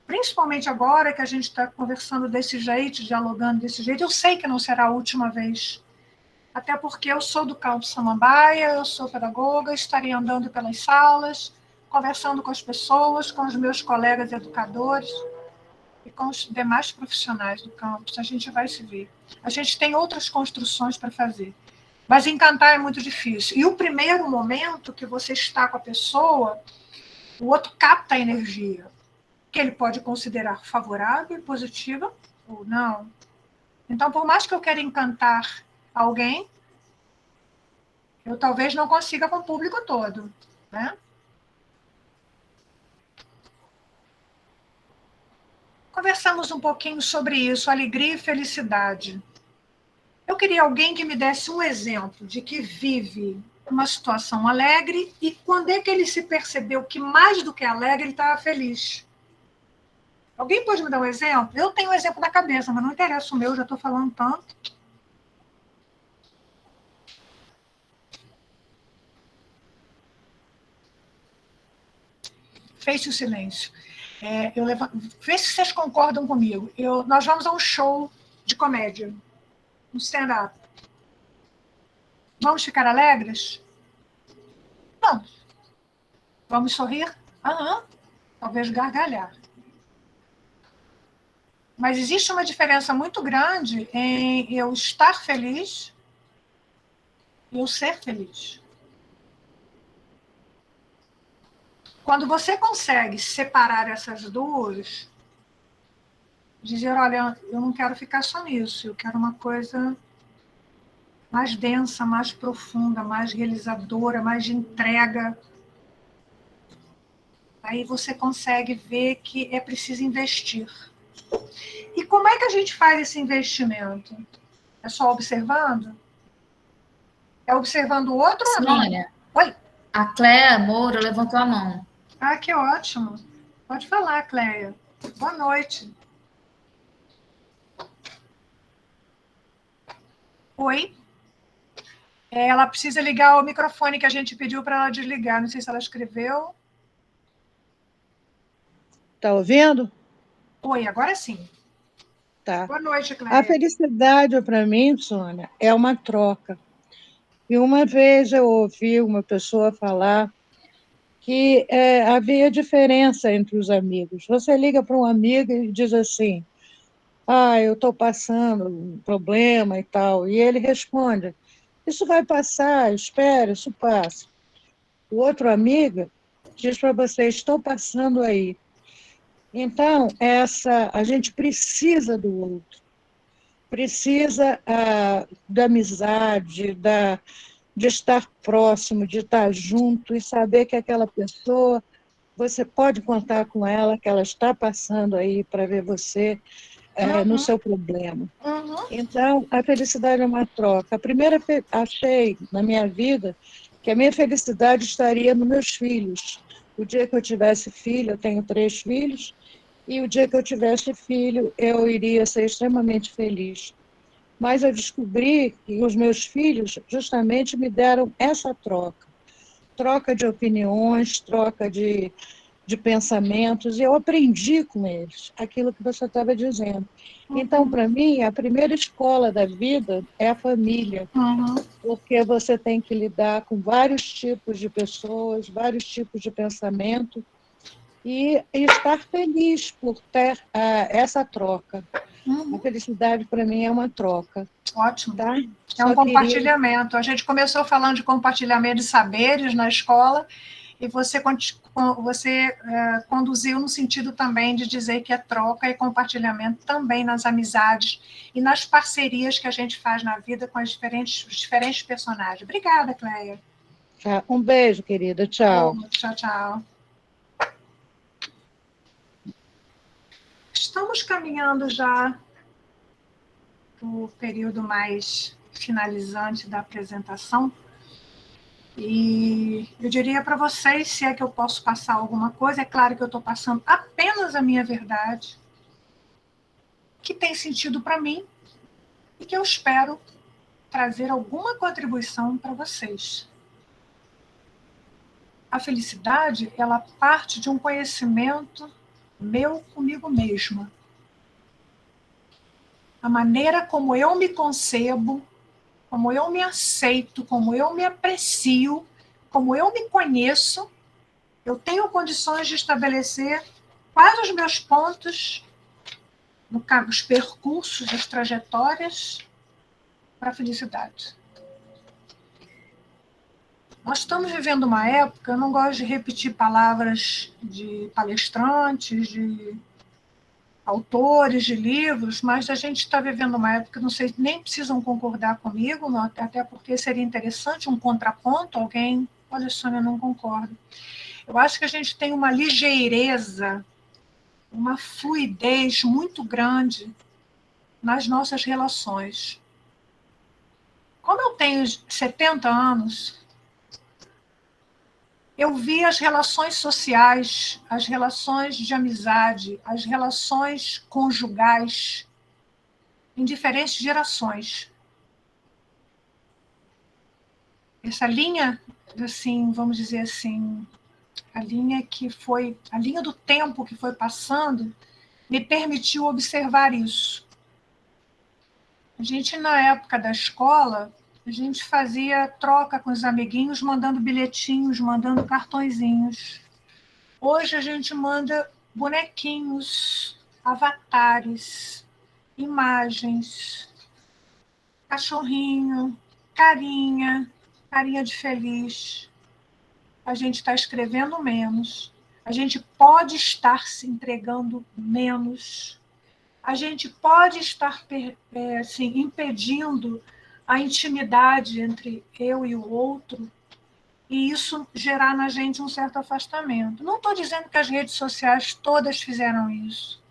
principalmente agora que a gente está conversando desse jeito, dialogando desse jeito, eu sei que não será a última vez. Até porque eu sou do Campo Samambaia, eu sou pedagoga, estarei andando pelas salas, conversando com as pessoas, com os meus colegas educadores e com os demais profissionais do campus. A gente vai se ver. A gente tem outras construções para fazer. Mas encantar é muito difícil. E o primeiro momento que você está com a pessoa, o outro capta a energia, que ele pode considerar favorável e positiva ou não. Então, por mais que eu queira encantar alguém, eu talvez não consiga com o público todo, né? Conversamos um pouquinho sobre isso, alegria e felicidade. Eu queria alguém que me desse um exemplo de que vive uma situação alegre e quando é que ele se percebeu que mais do que alegre ele estava feliz. Alguém pode me dar um exemplo? Eu tenho um exemplo na cabeça, mas não interessa o meu, já estou falando tanto. Fez o silêncio. Vê se vocês concordam comigo. Nós vamos a um show de comédia, um stand-up. Vamos ficar alegres? Vamos. Vamos sorrir? Aham. Talvez gargalhar. Mas existe uma diferença muito grande em eu estar feliz e eu ser feliz. Quando você consegue separar essas duas, dizer, olha, eu não quero ficar só nisso, eu quero uma coisa mais densa, mais profunda, mais realizadora, mais de entrega. Aí você consegue ver que é preciso investir. E como é que a gente faz esse investimento? É só observando? É observando o outro ou a mim? Sônia, Oi? a Cléa Moura levantou a mão. Ah, que ótimo. Pode falar, Cléia. Boa noite. Oi? Ela precisa ligar o microfone que a gente pediu para ela desligar. Não sei se ela escreveu. Está ouvindo? Oi, agora sim. Tá. Boa noite, A Cléia. felicidade, para mim, Sônia, é uma troca. E uma vez eu ouvi uma pessoa falar que havia diferença entre os amigos. Você liga para um amigo e diz assim, eu estou passando um problema e tal. E ele responde, isso vai passar, espera, isso passa. O outro amigo diz para você, estou passando aí. Então, a gente precisa do outro, precisa da amizade, de estar próximo, de estar junto e saber que aquela pessoa, você pode contar com ela, que ela está passando aí para ver você no seu problema. Então, a felicidade é uma troca. A primeira, achei na minha vida que a minha felicidade estaria nos meus filhos. O dia que eu tivesse filho, eu tenho 3 filhos, e o dia que eu tivesse filho, eu iria ser extremamente feliz. Mas eu descobri que os meus filhos justamente me deram essa troca. Troca de opiniões, troca de pensamentos, e eu aprendi com eles aquilo que você estava dizendo. Então, para mim, a primeira escola da vida é a família, porque você tem que lidar com vários tipos de pessoas, vários tipos de pensamento, e estar feliz por ter essa troca. A felicidade, para mim, é uma troca. Ótimo. Tá? É um compartilhamento. A gente começou falando de compartilhamento de saberes na escola, e você conduziu no sentido também de dizer que é troca e compartilhamento também nas amizades e nas parcerias que a gente faz na vida com os diferentes personagens. Obrigada, Cleia. Um beijo, querida. Tchau. Tchau, tchau. Estamos caminhando já para o período mais finalizante da apresentação. E eu diria para vocês, se é que eu posso passar alguma coisa, é claro que eu estou passando apenas a minha verdade, que tem sentido para mim e que eu espero trazer alguma contribuição para vocês. A felicidade, ela parte de um conhecimento meu comigo mesma. A maneira como eu me concebo, como eu me aceito, como eu me aprecio, como eu me conheço, eu tenho condições de estabelecer quais os meus pontos, os percursos, as trajetórias para a felicidade. Nós estamos vivendo uma época, eu não gosto de repetir palavras de palestrantes, de autores de livros, mas a gente está vivendo uma época, não sei, nem precisam concordar comigo, até porque seria interessante um contraponto, alguém, olha, Sônia, eu não concordo. Eu acho que a gente tem uma ligeireza, uma fluidez muito grande nas nossas relações. Como eu tenho 70 anos, eu vi as relações sociais, as relações de amizade, as relações conjugais em diferentes gerações. Essa linha, assim, vamos dizer assim, a linha do tempo que foi passando, me permitiu observar isso. A gente, na época da escola, a gente fazia troca com os amiguinhos, mandando bilhetinhos, mandando cartõezinhos. Hoje a gente manda bonequinhos, avatares, imagens, cachorrinho, carinha de feliz. A gente está escrevendo menos. A gente pode estar se entregando menos. A gente pode estar assim, impedindo a intimidade entre eu e o outro, e isso gerar na gente um certo afastamento. Não estou dizendo que as redes sociais todas fizeram isso,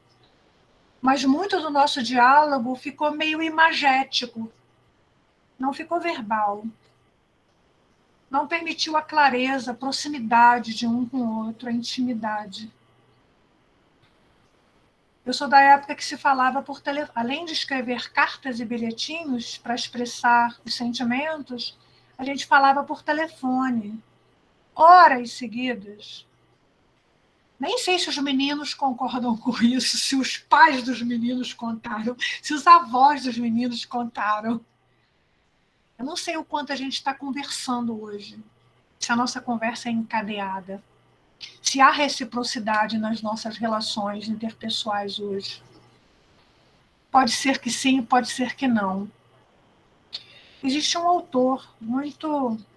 mas muito do nosso diálogo ficou meio imagético, não ficou verbal. Não permitiu a clareza, a proximidade de um com o outro, a intimidade. Eu sou da época que se falava por telefone, além de escrever cartas e bilhetinhos para expressar os sentimentos, a gente falava por telefone, horas seguidas. Nem sei se os meninos concordam com isso, se os pais dos meninos contaram, se os avós dos meninos contaram. Eu não sei o quanto a gente está conversando hoje, se a nossa conversa é encadeada, se há reciprocidade nas nossas relações interpessoais hoje. Pode ser que sim, pode ser que não. Existe um autor muito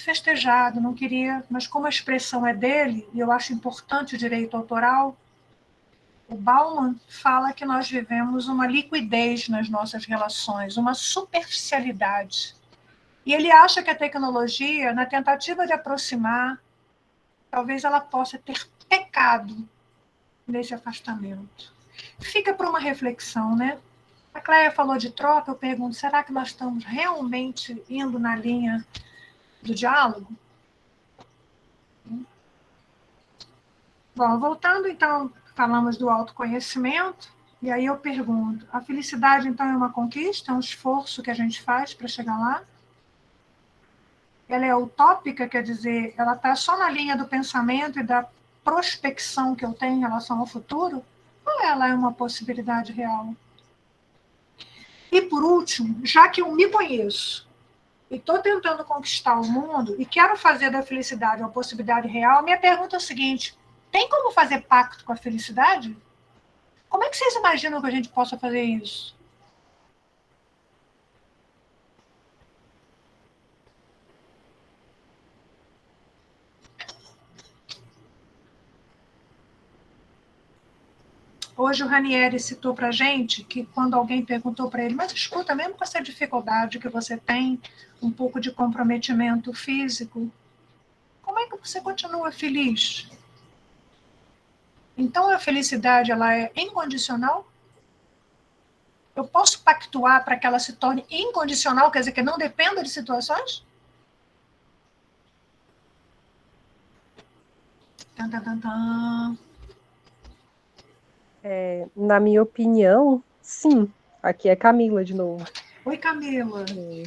festejado, não queria, mas como a expressão é dele, e eu acho importante o direito autoral, O Bauman fala que nós vivemos uma liquidez nas nossas relações, uma superficialidade. E ele acha que a tecnologia, na tentativa de aproximar, talvez ela possa ter pecado nesse afastamento. Fica para uma reflexão, né? A Cléia falou de troca, eu pergunto, será que nós estamos realmente indo na linha do diálogo? Bom, voltando então, falamos do autoconhecimento, e aí eu pergunto, a felicidade então é uma conquista, é um esforço que a gente faz para chegar lá? Ela é utópica, quer dizer, ela está só na linha do pensamento e da prospecção que eu tenho em relação ao futuro? Ou ela é uma possibilidade real? E por último, já que eu me conheço e estou tentando conquistar o mundo e quero fazer da felicidade uma possibilidade real, minha pergunta é a seguinte, tem como fazer pacto com a felicidade? Como é que vocês imaginam que a gente possa fazer isso? Hoje o Ranieri citou para a gente que quando alguém perguntou para ele, mas escuta, mesmo com essa dificuldade que você tem, um pouco de comprometimento físico, como é que você continua feliz? Então a felicidade ela é incondicional? Eu posso pactuar para que ela se torne incondicional, quer dizer, que não dependa de situações? Tan, tan, tan, tan. Na minha opinião, sim. Aqui é Camila de novo. Oi, Camila.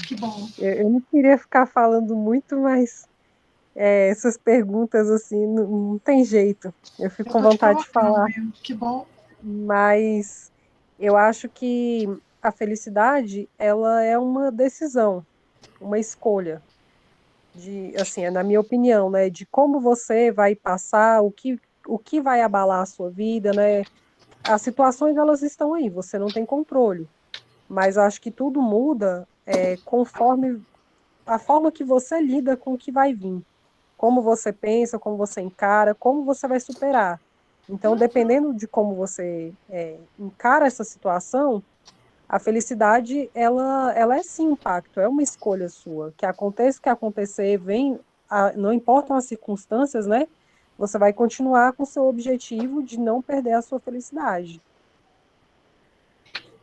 Que bom. Eu não queria ficar falando muito, mas essas perguntas, assim, não tem jeito. Eu fico com vontade de falar. Mesmo. Que bom. Mas eu acho que a felicidade, ela é uma decisão, uma escolha. Assim, na minha opinião, né? De como você vai passar, o que vai abalar a sua vida, né? As situações, elas estão aí, você não tem controle. Mas eu acho que tudo muda conforme a forma que você lida com o que vai vir. Como você pensa, como você encara, como você vai superar. Então, dependendo de como você encara essa situação, a felicidade, ela é sim um pacto, é uma escolha sua. Que aconteça o que acontecer, não importam as circunstâncias, né? Você vai continuar com o seu objetivo de não perder a sua felicidade.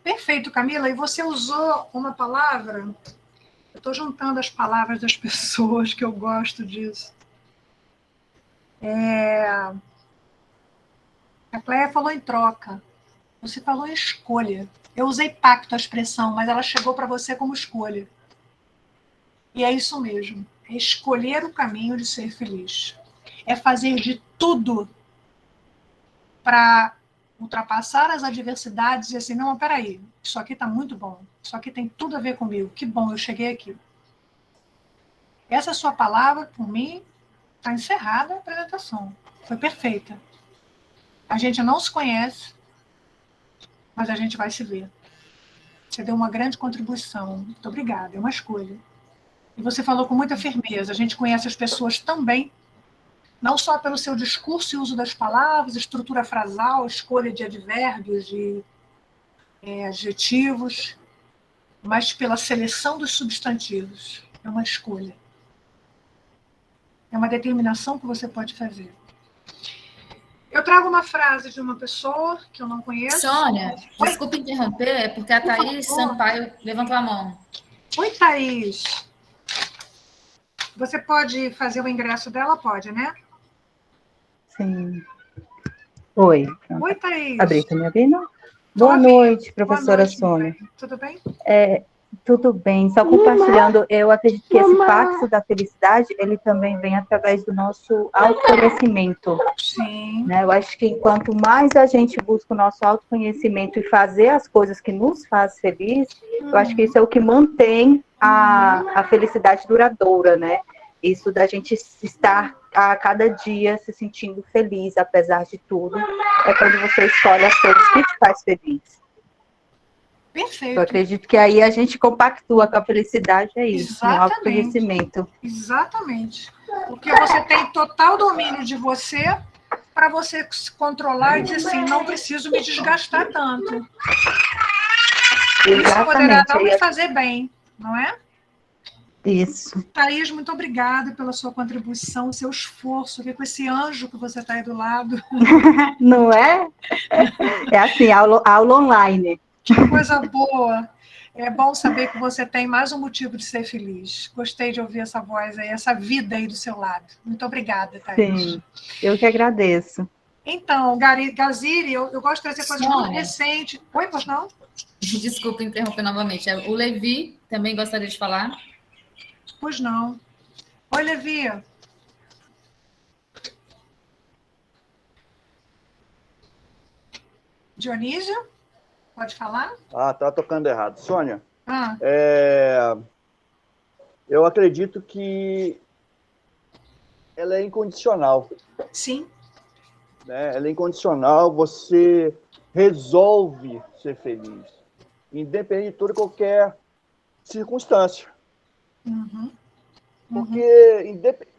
Perfeito, Camila. E você usou uma palavra, eu estou juntando as palavras das pessoas, que eu gosto disso. A Cléia falou em troca. Você falou em escolha. Eu usei pacto, a expressão, mas ela chegou para você como escolha. E é isso mesmo. É escolher o caminho de ser feliz. É fazer de tudo para ultrapassar as adversidades e assim, não, peraí, isso aqui está muito bom. Isso aqui tem tudo a ver comigo. Que bom, eu cheguei aqui. Essa sua palavra, por mim, está encerrada a apresentação. Foi perfeita. A gente não se conhece, mas a gente vai se ver. Você deu uma grande contribuição. Muito obrigada, é uma escolha. E você falou com muita firmeza. A gente conhece as pessoas também, não só pelo seu discurso e uso das palavras, estrutura frasal, escolha de advérbios, de adjetivos, mas pela seleção dos substantivos. É uma escolha. É uma determinação que você pode fazer. Eu trago uma frase de uma pessoa que eu não conheço. Sônia, desculpe interromper, é porque a Thaís Sampaio levantou a mão. Oi, Thaís. Você pode fazer o ingresso dela? Pode, né? Sim. Oi. Oi, Thaís. Abri, tá me ouvindo? Boa noite, professora Boa noite, Sônia. Tudo bem? Tudo bem. Só compartilhando, eu acredito que esse pacto da felicidade, ele também vem através do nosso autoconhecimento. Sim. Né? Eu acho que enquanto mais a gente busca o nosso autoconhecimento e fazer as coisas que nos fazem feliz, eu acho que isso é o que mantém a felicidade duradoura, né? Isso da gente estar a cada dia se sentindo feliz, apesar de tudo, é quando você escolhe as coisas que te faz feliz. Perfeito. Eu acredito que aí a gente compactua com a felicidade, é isso, no Exatamente. autoconhecimento. Exatamente. Porque você tem total domínio de você para você se controlar e dizer assim, não preciso me desgastar tanto. Isso poderá não me fazer bem, não é? Isso. Thaís, muito obrigada pela sua contribuição, seu esforço, ver com esse anjo que você está aí do lado. Não é? É assim, aula online. Que coisa boa. É bom saber que você tem mais um motivo de ser feliz. Gostei de ouvir essa voz aí, essa vida aí do seu lado. Muito obrigada, Thaís. Sim, eu que agradeço. Então, Gaziri, eu gosto de trazer coisas muito recentes. Oi, pois não? Desculpa interromper novamente. O Levi também gostaria de falar. Pois não. Oi, Levi. Dionísio, pode falar? Ah, tá tocando errado. Sônia, Ah, eu acredito que ela é incondicional. sim. Né? Ela é incondicional, você resolve ser feliz, independente de toda e qualquer circunstância. Uhum.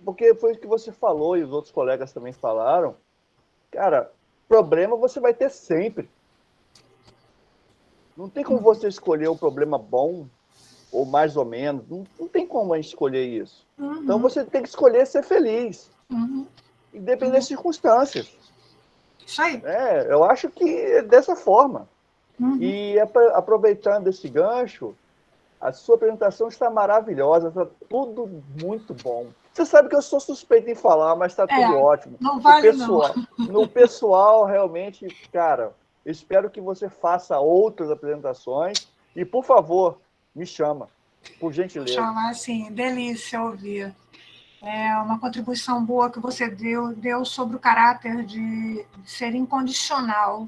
Porque foi o que você falou e os outros colegas também falaram. Cara, problema você vai ter sempre. Não tem como você escolher um problema bom ou mais ou menos. Não tem como a gente escolher isso. Uhum. Então você tem que escolher ser feliz, Uhum. independente das circunstâncias. Isso aí. Eu acho que é dessa forma. Uhum. E aproveitando esse gancho, a sua apresentação está maravilhosa, está tudo muito bom. Você sabe que eu sou suspeito em falar, mas está tudo ótimo. Não vale, No pessoal, realmente, cara, espero que você faça outras apresentações e, por favor, me chama, por gentileza. Chamar assim, delícia ouvir. É uma contribuição boa que você deu sobre o caráter de ser incondicional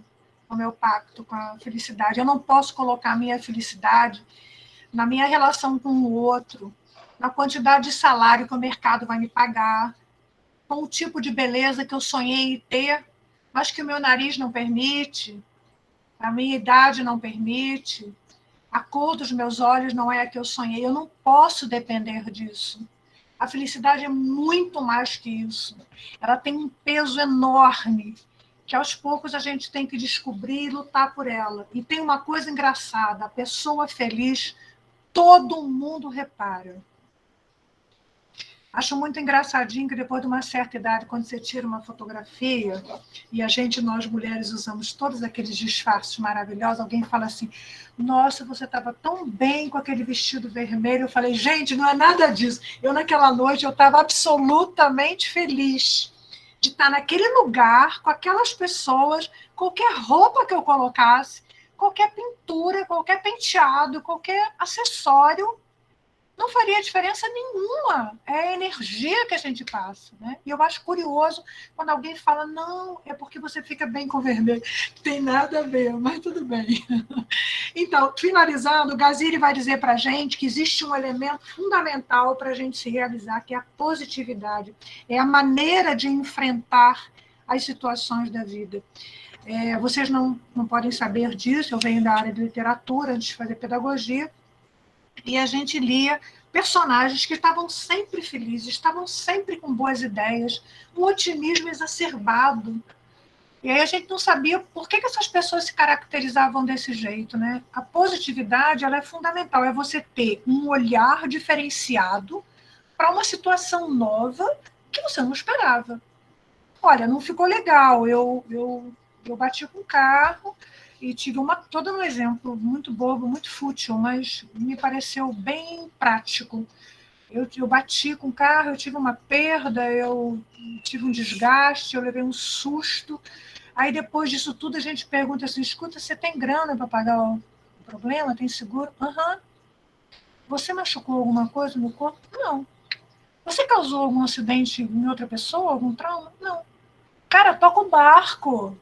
no meu pacto com a felicidade. Eu não posso colocar a minha felicidade na minha relação com o outro, na quantidade de salário que o mercado vai me pagar, com o tipo de beleza que eu sonhei ter, mas que o meu nariz não permite, a minha idade não permite, a cor dos meus olhos não é a que eu sonhei. Eu não posso depender disso. A felicidade é muito mais que isso. Ela tem um peso enorme, que aos poucos a gente tem que descobrir e lutar por ela. E tem uma coisa engraçada, a pessoa feliz, todo mundo repara. Acho muito engraçadinho que depois de uma certa idade, quando você tira uma fotografia, e nós mulheres usamos todos aqueles disfarces maravilhosos, alguém fala assim, nossa, você estava tão bem com aquele vestido vermelho. Eu falei, gente, não é nada disso. Naquela noite, eu estava absolutamente feliz de estar naquele lugar, com aquelas pessoas, qualquer roupa que eu colocasse, qualquer pintura, qualquer penteado, qualquer acessório, não faria diferença nenhuma. É a energia que a gente passa, né? E eu acho curioso quando alguém fala, não, é porque você fica bem com vermelho. Tem nada a ver, mas tudo bem. Então, finalizando, o Gaziri vai dizer para a gente que existe um elemento fundamental para a gente se realizar, que é a positividade. É a maneira de enfrentar as situações da vida. Vocês não podem saber disso, eu venho da área de literatura, antes de fazer pedagogia, e a gente lia personagens que estavam sempre felizes, estavam sempre com boas ideias, um otimismo exacerbado. E aí a gente não sabia por que essas pessoas se caracterizavam desse jeito, né? A positividade, ela é fundamental, é você ter um olhar diferenciado para uma situação nova que você não esperava. Olha, não ficou legal, eu bati com o carro, e tive todo um exemplo muito bobo, muito fútil, mas me pareceu bem prático. Eu bati com o carro, eu tive uma perda, eu tive um desgaste, eu levei um susto. Aí, depois disso tudo, a gente pergunta assim, escuta, você tem grana para pagar o problema? Tem seguro? Aham. Você machucou alguma coisa no corpo? Não. Você causou algum acidente em outra pessoa, algum trauma? Não. Cara, toca o barco.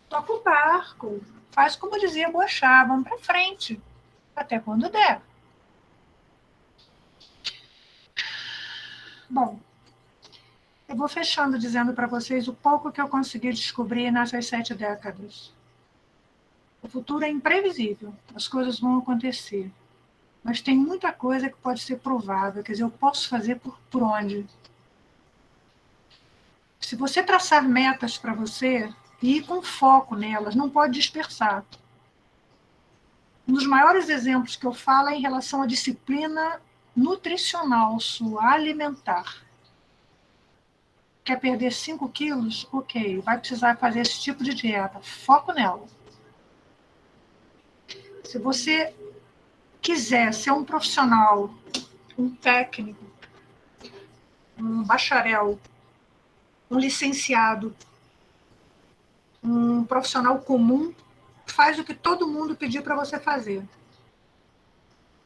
Toca o barco, faz como dizia Boechat, vamos para frente, até quando der. Bom, eu vou fechando dizendo para vocês o pouco que eu consegui descobrir nessas 7 décadas. O futuro é imprevisível, as coisas vão acontecer, mas tem muita coisa que pode ser provável, quer dizer, eu posso fazer por onde? Se você traçar metas para você e ir com foco nelas, não pode dispersar. Um dos maiores exemplos que eu falo é em relação à disciplina nutricional sua, alimentar. Quer perder 5 quilos? Ok, vai precisar fazer esse tipo de dieta. Foco nela. Se você quiser ser um profissional, um técnico, um bacharel, um licenciado, um profissional comum, faz o que todo mundo pedir para você fazer.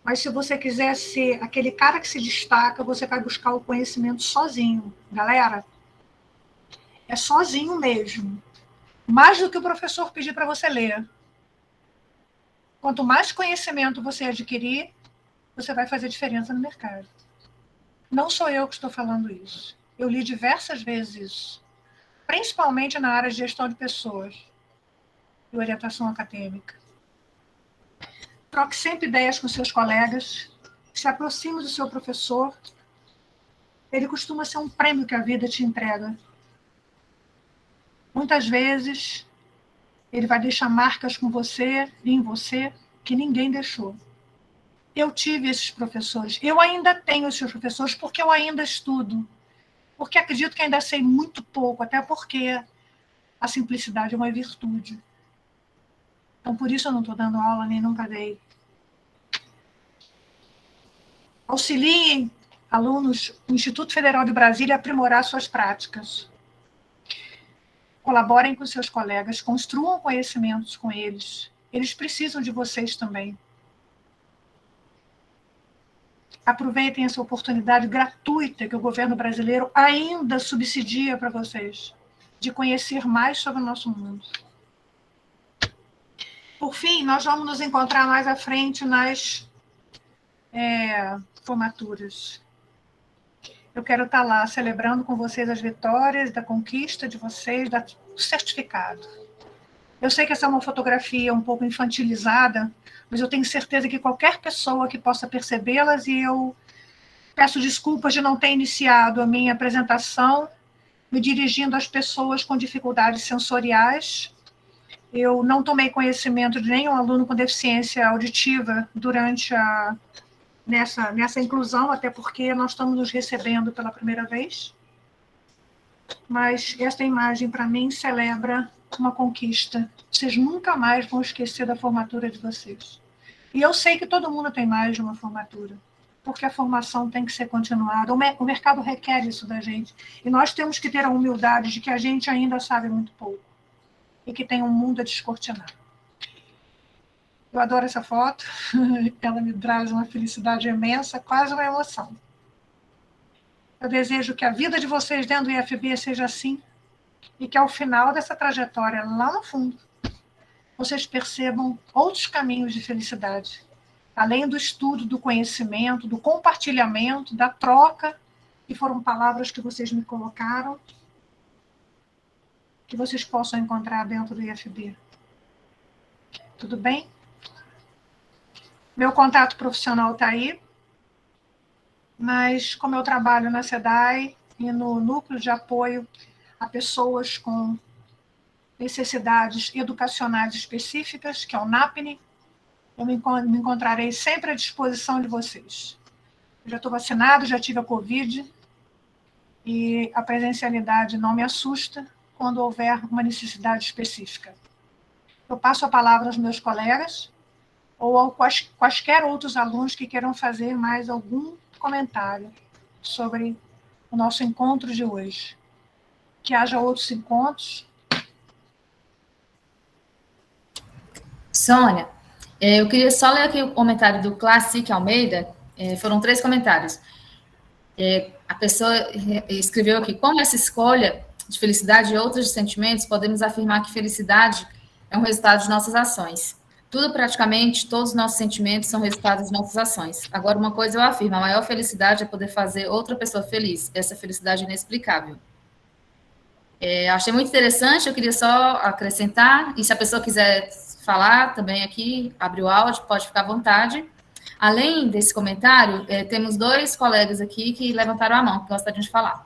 Mas se você quiser ser aquele cara que se destaca, você vai buscar o conhecimento sozinho. Galera, é sozinho mesmo. Mais do que o professor pedir para você ler. Quanto mais conhecimento você adquirir, você vai fazer diferença no mercado. Não sou eu que estou falando isso. Eu li diversas vezes isso. Principalmente na área de gestão de pessoas e orientação acadêmica. Troque sempre ideias com seus colegas, se aproxime do seu professor. Ele costuma ser um prêmio que a vida te entrega. Muitas vezes, ele vai deixar marcas com você e em você que ninguém deixou. Eu tive esses professores. Eu ainda tenho esses professores porque eu ainda estudo. Porque acredito que ainda sei muito pouco, até porque a simplicidade é uma virtude. Então, por isso eu não estou dando aula, nem nunca dei. Auxiliem alunos do Instituto Federal de Brasília a aprimorar suas práticas. Colaborem com seus colegas, construam conhecimentos com eles. Eles precisam de vocês também. Aproveitem essa oportunidade gratuita que o governo brasileiro ainda subsidia para vocês, de conhecer mais sobre o nosso mundo. Por fim, nós vamos nos encontrar mais à frente nas formaturas. Eu quero estar lá celebrando com vocês as vitórias, da conquista de vocês, do certificado. Eu sei que essa é uma fotografia um pouco infantilizada, mas eu tenho certeza que qualquer pessoa que possa percebê-las, e eu peço desculpas de não ter iniciado a minha apresentação me dirigindo às pessoas com dificuldades sensoriais. Eu não tomei conhecimento de nenhum aluno com deficiência auditiva durante nessa inclusão, até porque nós estamos nos recebendo pela primeira vez. Mas esta imagem, para mim, celebra uma conquista. Vocês nunca mais vão esquecer da formatura de vocês. E eu sei que todo mundo tem mais de uma formatura, porque a formação tem que ser continuada. O mercado requer isso da gente. E nós temos que ter a humildade de que a gente ainda sabe muito pouco e que tem um mundo a descortinar. Eu adoro essa foto. Ela me traz uma felicidade imensa, quase uma emoção. Eu desejo que a vida de vocês dentro do IFB seja assim, e que ao final dessa trajetória, lá no fundo, vocês percebam outros caminhos de felicidade, além do estudo, do conhecimento, do compartilhamento, da troca, que foram palavras que vocês me colocaram, que vocês possam encontrar dentro do IFB. Tudo bem? Meu contato profissional está aí, mas como eu trabalho na SEDAI e no Núcleo de Apoio a Pessoas com Necessidades Educacionais Específicas, que é o NAPNE, eu me encontrarei sempre à disposição de vocês. Eu já estou vacinado, já tive a Covid, e a presencialidade não me assusta quando houver uma necessidade específica. Eu passo a palavra aos meus colegas, ou a quaisquer outros alunos que queiram fazer mais algum comentário sobre o nosso encontro de hoje. Que haja outros encontros. Sônia, eu queria só ler aqui o comentário do Classic Almeida. Foram 3 comentários. A pessoa escreveu aqui: como essa escolha de felicidade e outros sentimentos, podemos afirmar que felicidade é um resultado de nossas ações. Tudo, praticamente, todos os nossos sentimentos são resultados de nossas ações. Agora, uma coisa eu afirmo: a maior felicidade é poder fazer outra pessoa feliz. Essa felicidade é inexplicável. Achei muito interessante, eu queria só acrescentar, e se a pessoa quiser falar também aqui, abre o áudio, pode ficar à vontade. Além desse comentário, temos 2 colegas aqui que levantaram a mão, que gostariam de falar.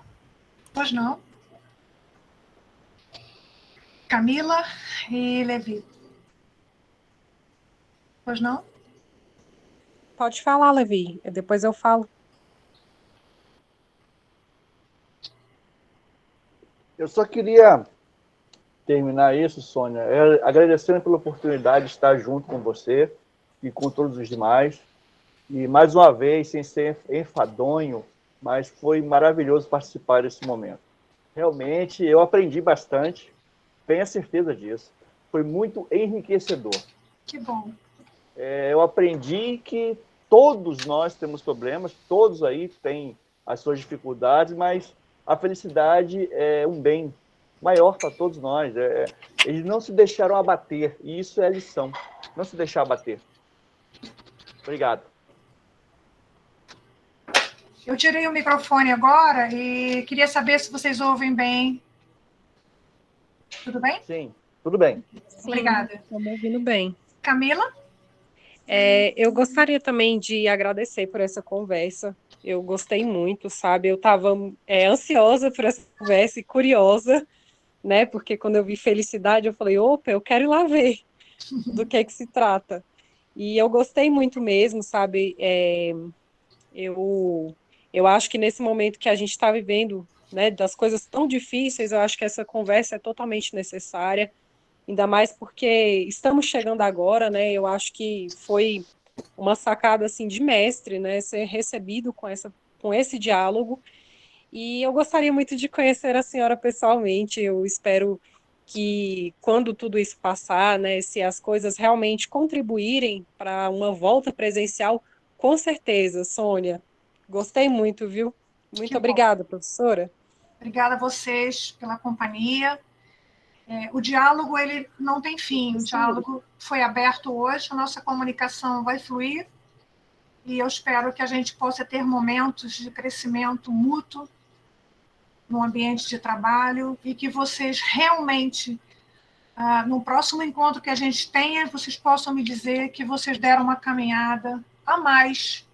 Pois não. Camila e Levi. Pois não? Pode falar, Levi, depois eu falo. Eu só queria terminar isso, Sônia, agradecendo pela oportunidade de estar junto com você e com todos os demais. E, mais uma vez, sem ser enfadonho, mas foi maravilhoso participar desse momento. Realmente, eu aprendi bastante, tenha certeza disso. Foi muito enriquecedor. Que bom. Eu aprendi que todos nós temos problemas, todos aí têm as suas dificuldades, mas a felicidade é um bem maior para todos nós. Eles não se deixaram abater, e isso é a lição. Não se deixar abater. Obrigado. Eu tirei o microfone agora e queria saber se vocês ouvem bem. Tudo bem? Sim, tudo bem. Sim, Obrigada. estamos ouvindo bem. Camila? Eu gostaria também de agradecer por essa conversa. Eu gostei muito, sabe? Eu estava ansiosa por essa conversa e curiosa, né? Porque quando eu vi felicidade, eu falei, opa, eu quero ir lá ver do que se trata. E eu gostei muito mesmo, sabe? Eu acho que nesse momento que a gente está vivendo, né, das coisas tão difíceis, eu acho que essa conversa é totalmente necessária, ainda mais porque estamos chegando agora, né? Eu acho que foi uma sacada assim de mestre, né, ser recebido com esse diálogo. E eu gostaria muito de conhecer a senhora pessoalmente. Eu espero que quando tudo isso passar, né, se as coisas realmente contribuírem para uma volta presencial, com certeza, Sônia. Gostei muito, viu? Muito Que bom. obrigada, professora. Obrigada a vocês pela companhia. O diálogo, ele não tem fim. O diálogo foi aberto hoje, a nossa comunicação vai fluir e eu espero que a gente possa ter momentos de crescimento mútuo no ambiente de trabalho e que vocês realmente, no próximo encontro que a gente tenha, vocês possam me dizer que vocês deram uma caminhada a mais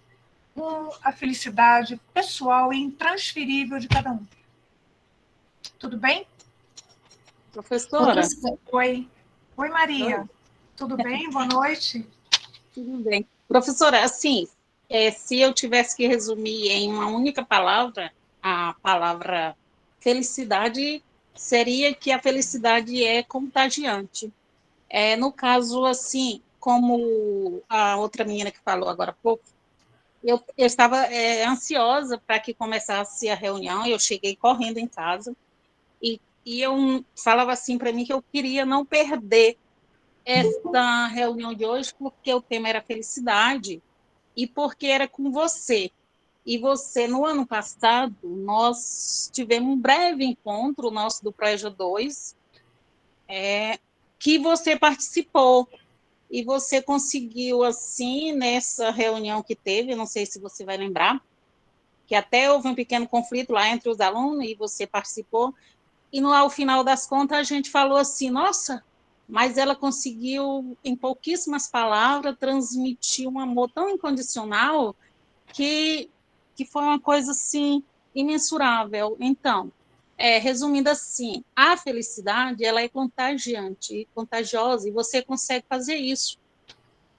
com a felicidade pessoal e intransferível de cada um. Tudo bem? Professora? Oi. Oi, Maria. Oi. Tudo bem? Boa noite. Tudo bem. Professora, assim, se eu tivesse que resumir em uma única palavra, a palavra felicidade seria que a felicidade é contagiante. No caso, assim, como a outra menina que falou agora há pouco, eu estava ansiosa para que começasse a reunião, eu cheguei correndo em casa, e eu falava assim para mim que eu queria não perder essa reunião de hoje, porque o tema era felicidade e porque era com você. E você, no ano passado, nós tivemos um breve encontro nosso do Projeto 2, que você participou. E você conseguiu, assim, nessa reunião que teve, não sei se você vai lembrar, que até houve um pequeno conflito lá entre os alunos e você participou. E ao final das contas a gente falou assim, nossa, mas ela conseguiu, em pouquíssimas palavras, transmitir um amor tão incondicional que foi uma coisa, assim, imensurável. Então, resumindo assim, a felicidade, ela é contagiante, contagiosa, e você consegue fazer isso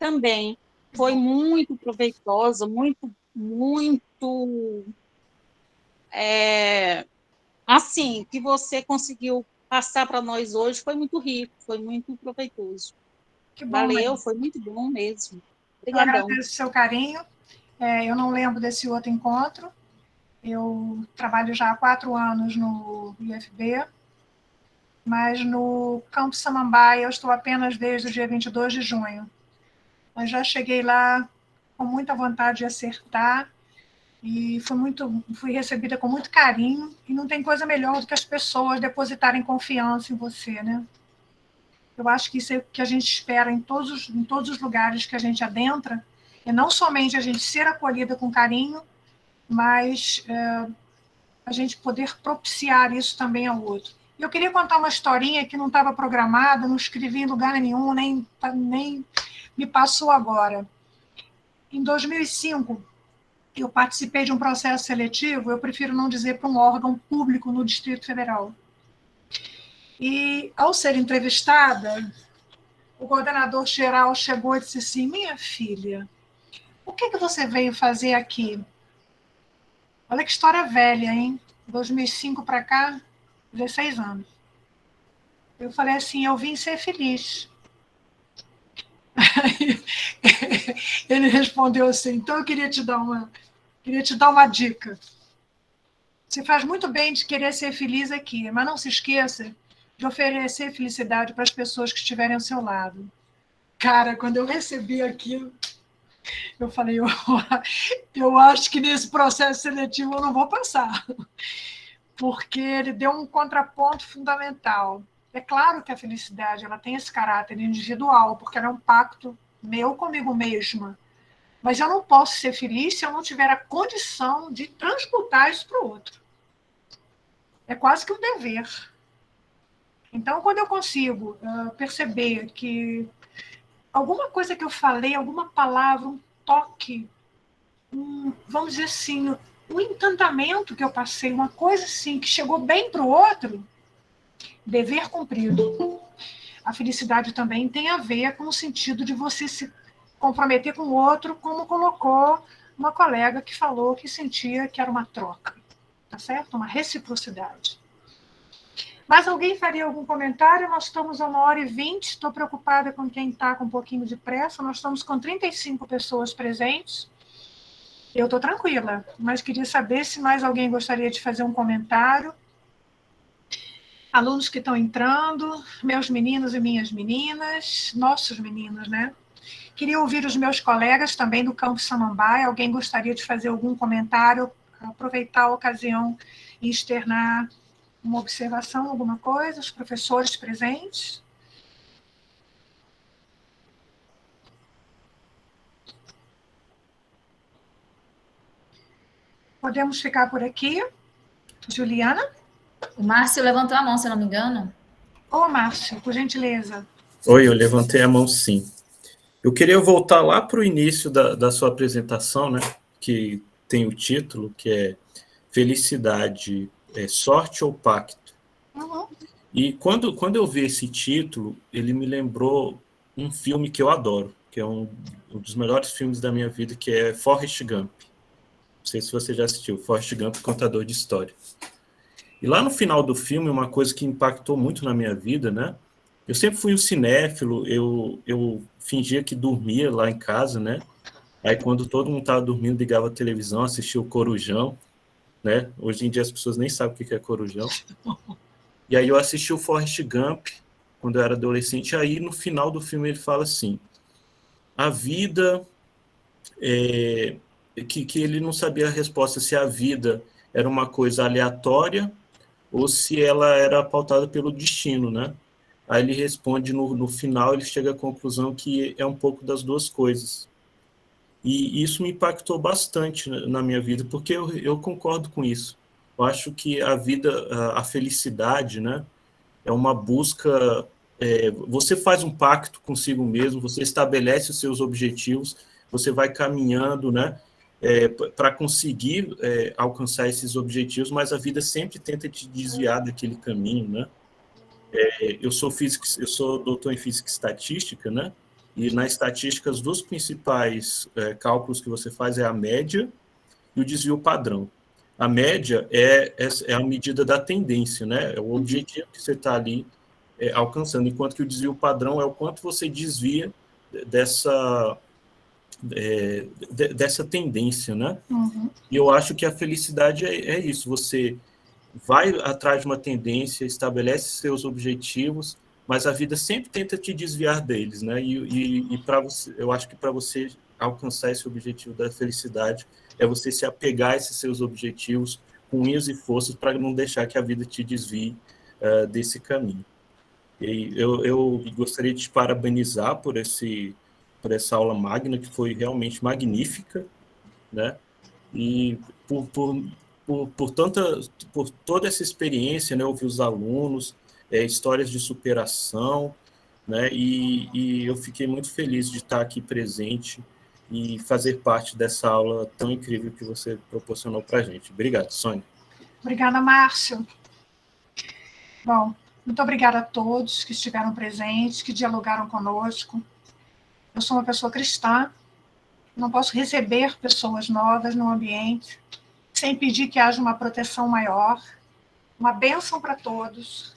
também. Foi muito proveitosa, muito, muito... assim, que você conseguiu passar para nós hoje foi muito rico, foi muito proveitoso. Que bom, Valeu, Maria. foi muito bom mesmo. Eu Obrigadão. agradeço o seu carinho. Eu não lembro desse outro encontro. Eu trabalho já há 4 anos no IFB, mas no Campo Samambaia eu estou apenas desde o dia 22 de junho. Mas já cheguei lá com muita vontade de acertar e fui recebida com muito carinho, e não tem coisa melhor do que as pessoas depositarem confiança em você, né? Eu acho que isso é o que a gente espera em todos os lugares que a gente adentra, e não somente a gente ser acolhida com carinho, mas a gente poder propiciar isso também ao outro. E eu queria contar uma historinha que não estava programada, não escrevi em lugar nenhum, nem me passou agora. Em 2005, eu participei de um processo seletivo, eu prefiro não dizer, para um órgão público no Distrito Federal. E, ao ser entrevistada, o coordenador geral chegou e disse assim: minha filha, o que você veio fazer aqui? Olha que história velha, hein? 2005 para cá, 16 anos. Eu falei assim: eu vim ser feliz. Aí, ele respondeu assim: então eu queria te dar uma dica. Você faz muito bem de querer ser feliz aqui, mas não se esqueça de oferecer felicidade para as pessoas que estiverem ao seu lado. Cara, quando eu recebi aquilo, eu falei: eu acho que nesse processo seletivo eu não vou passar, porque ele deu um contraponto fundamental. É claro que a felicidade ela tem esse caráter individual, porque ela é um pacto meu comigo mesma. Mas eu não posso ser feliz se eu não tiver a condição de transmutar isso para o outro. É quase que um dever. Então, quando eu consigo perceber que alguma coisa que eu falei, alguma palavra, um toque, vamos dizer assim, um encantamento que eu passei, uma coisa assim que chegou bem para o outro, dever cumprido. A felicidade também tem a ver com o sentido de você se comprometer com o outro, como colocou uma colega que falou que sentia que era uma troca, tá certo? Uma reciprocidade. Mas alguém faria algum comentário? Nós estamos a 1h20, estou preocupada com quem está com um pouquinho de pressa, nós estamos com 35 pessoas presentes. Eu estou tranquila, mas queria saber se mais alguém gostaria de fazer um comentário. Alunos que estão entrando, meus meninos e minhas meninas, nossos meninos, né? Queria ouvir os meus colegas também do Campo Samambaia. Alguém gostaria de fazer algum comentário, aproveitar a ocasião e externar uma observação, alguma coisa? Os professores presentes? Podemos ficar por aqui. Juliana? O Márcio levantou a mão, se eu não me engano. Ô, Márcio, por gentileza. Oi, eu levantei a mão, sim. Eu queria voltar lá para o início da sua apresentação, né, que tem o título, que é Felicidade, Sorte ou Pacto? Uhum. E quando eu vi esse título, ele me lembrou um filme que eu adoro, que é um dos melhores filmes da minha vida, que é Forrest Gump. Não sei se você já assistiu, Forrest Gump, contador de história. E lá no final do filme, uma coisa que impactou muito na minha vida, né? Eu sempre fui um cinéfilo, eu fingia que dormia lá em casa, né? Aí quando todo mundo estava dormindo, ligava a televisão, assistia o Corujão, né? Hoje em dia as pessoas nem sabem o que é Corujão. E aí eu assisti o Forrest Gump quando eu era adolescente, aí no final do filme ele fala assim, a vida, que ele não sabia a resposta se a vida era uma coisa aleatória ou se ela era pautada pelo destino, né? Aí ele responde, no final, ele chega à conclusão que é um pouco das duas coisas. E isso me impactou bastante na minha vida, porque eu concordo com isso. Eu acho que a vida, a felicidade, né, é uma busca... você faz um pacto consigo mesmo, você estabelece os seus objetivos, você vai caminhando, né, para conseguir alcançar esses objetivos, mas a vida sempre tenta te desviar daquele caminho, né? Eu sou doutor em física e estatística, né? E na estatística, os dois principais cálculos que você faz é a média e o desvio padrão. A média é a medida da tendência, né? É o objetivo que você está ali alcançando, enquanto que o desvio padrão é o quanto você desvia dessa tendência, né? Uhum. E eu acho que a felicidade é isso, você vai atrás de uma tendência, estabelece seus objetivos, mas a vida sempre tenta te desviar deles, né? E para você, eu acho que para você alcançar esse objetivo da felicidade é você se apegar a esses seus objetivos com unhas e forças para não deixar que a vida te desvie desse caminho. E eu gostaria de te parabenizar por essa aula magna, que foi realmente magnífica, né? E por toda essa experiência, né, ouvir os alunos, histórias de superação, né, e eu fiquei muito feliz de estar aqui presente e fazer parte dessa aula tão incrível que você proporcionou para a gente. Obrigado, Sônia. Obrigada, Márcio. Bom, Muito obrigada a todos que estiveram presentes, que dialogaram conosco. Eu sou uma pessoa cristã, não posso receber pessoas novas no ambiente sem pedir que haja uma proteção maior. Uma bênção para todos,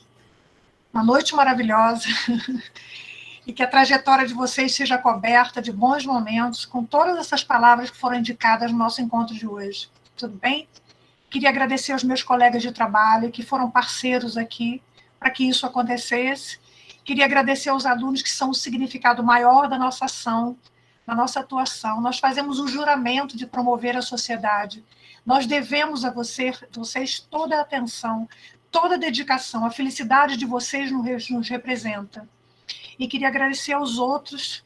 uma noite maravilhosa, e que a trajetória de vocês seja coberta de bons momentos com todas essas palavras que foram indicadas no nosso encontro de hoje. Tudo bem? Queria agradecer aos meus colegas de trabalho que foram parceiros aqui para que isso acontecesse. Queria agradecer aos alunos que são o significado maior da nossa ação, da nossa atuação. Nós fazemos um juramento de promover a sociedade. Nós devemos a vocês toda a atenção, toda a dedicação. A felicidade de vocês nos representa. E queria agradecer aos outros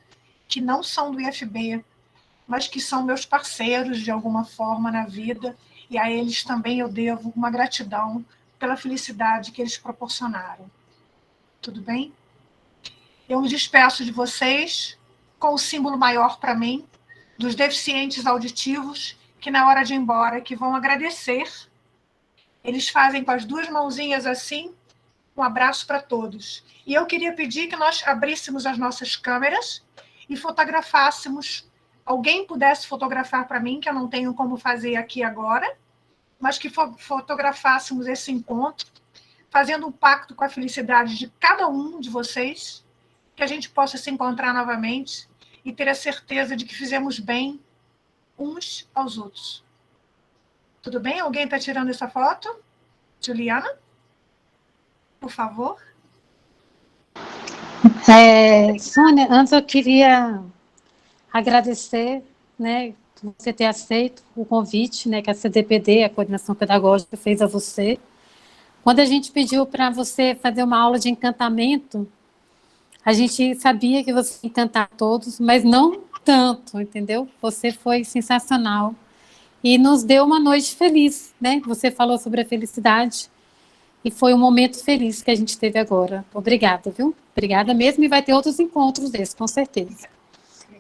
que não são do IFB, mas que são meus parceiros de alguma forma na vida, e a eles também eu devo uma gratidão pela felicidade que eles proporcionaram. Tudo bem? Eu me despeço de vocês com o símbolo maior para mim, dos deficientes auditivos, que na hora de ir embora, que vão agradecer, eles fazem com as duas mãozinhas assim, um abraço para todos. E eu queria pedir que nós abríssemos as nossas câmeras e fotografássemos. Alguém pudesse fotografar para mim, que eu não tenho como fazer aqui agora, mas que fotografássemos esse encontro, fazendo um pacto com a felicidade de cada um de vocês, que a gente possa se encontrar novamente e ter a certeza de que fizemos bem uns aos outros. Tudo bem? Alguém está tirando essa foto? Juliana? Por favor. Sônia, antes eu queria agradecer, né, por você ter aceito o convite, né, que a CDPD, a Coordenação Pedagógica, fez a você. Quando a gente pediu para você fazer uma aula de encantamento, a gente sabia que você ia encantar todos, mas não tanto, entendeu? Você foi sensacional e nos deu uma noite feliz, né? Você falou sobre a felicidade e foi um momento feliz que a gente teve agora. Obrigada, viu? Obrigada mesmo, e vai ter outros encontros desses, com certeza.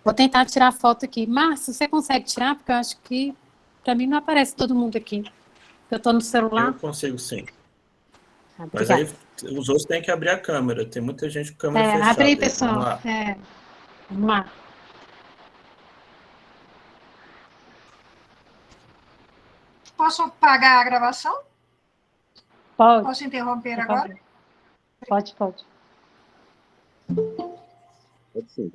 Vou tentar tirar a foto aqui. Márcio, você consegue tirar? Porque eu acho que, para mim, não aparece todo mundo aqui. Eu estou no celular. Eu consigo, sim. Mas Obrigada. aí os outros têm que abrir a câmera. Tem muita gente com câmera fechada. Abre aí, Vamos pessoal. lá. Vamos lá. Posso apagar a gravação? Pode. Posso interromper agora? Pode. Pode sim.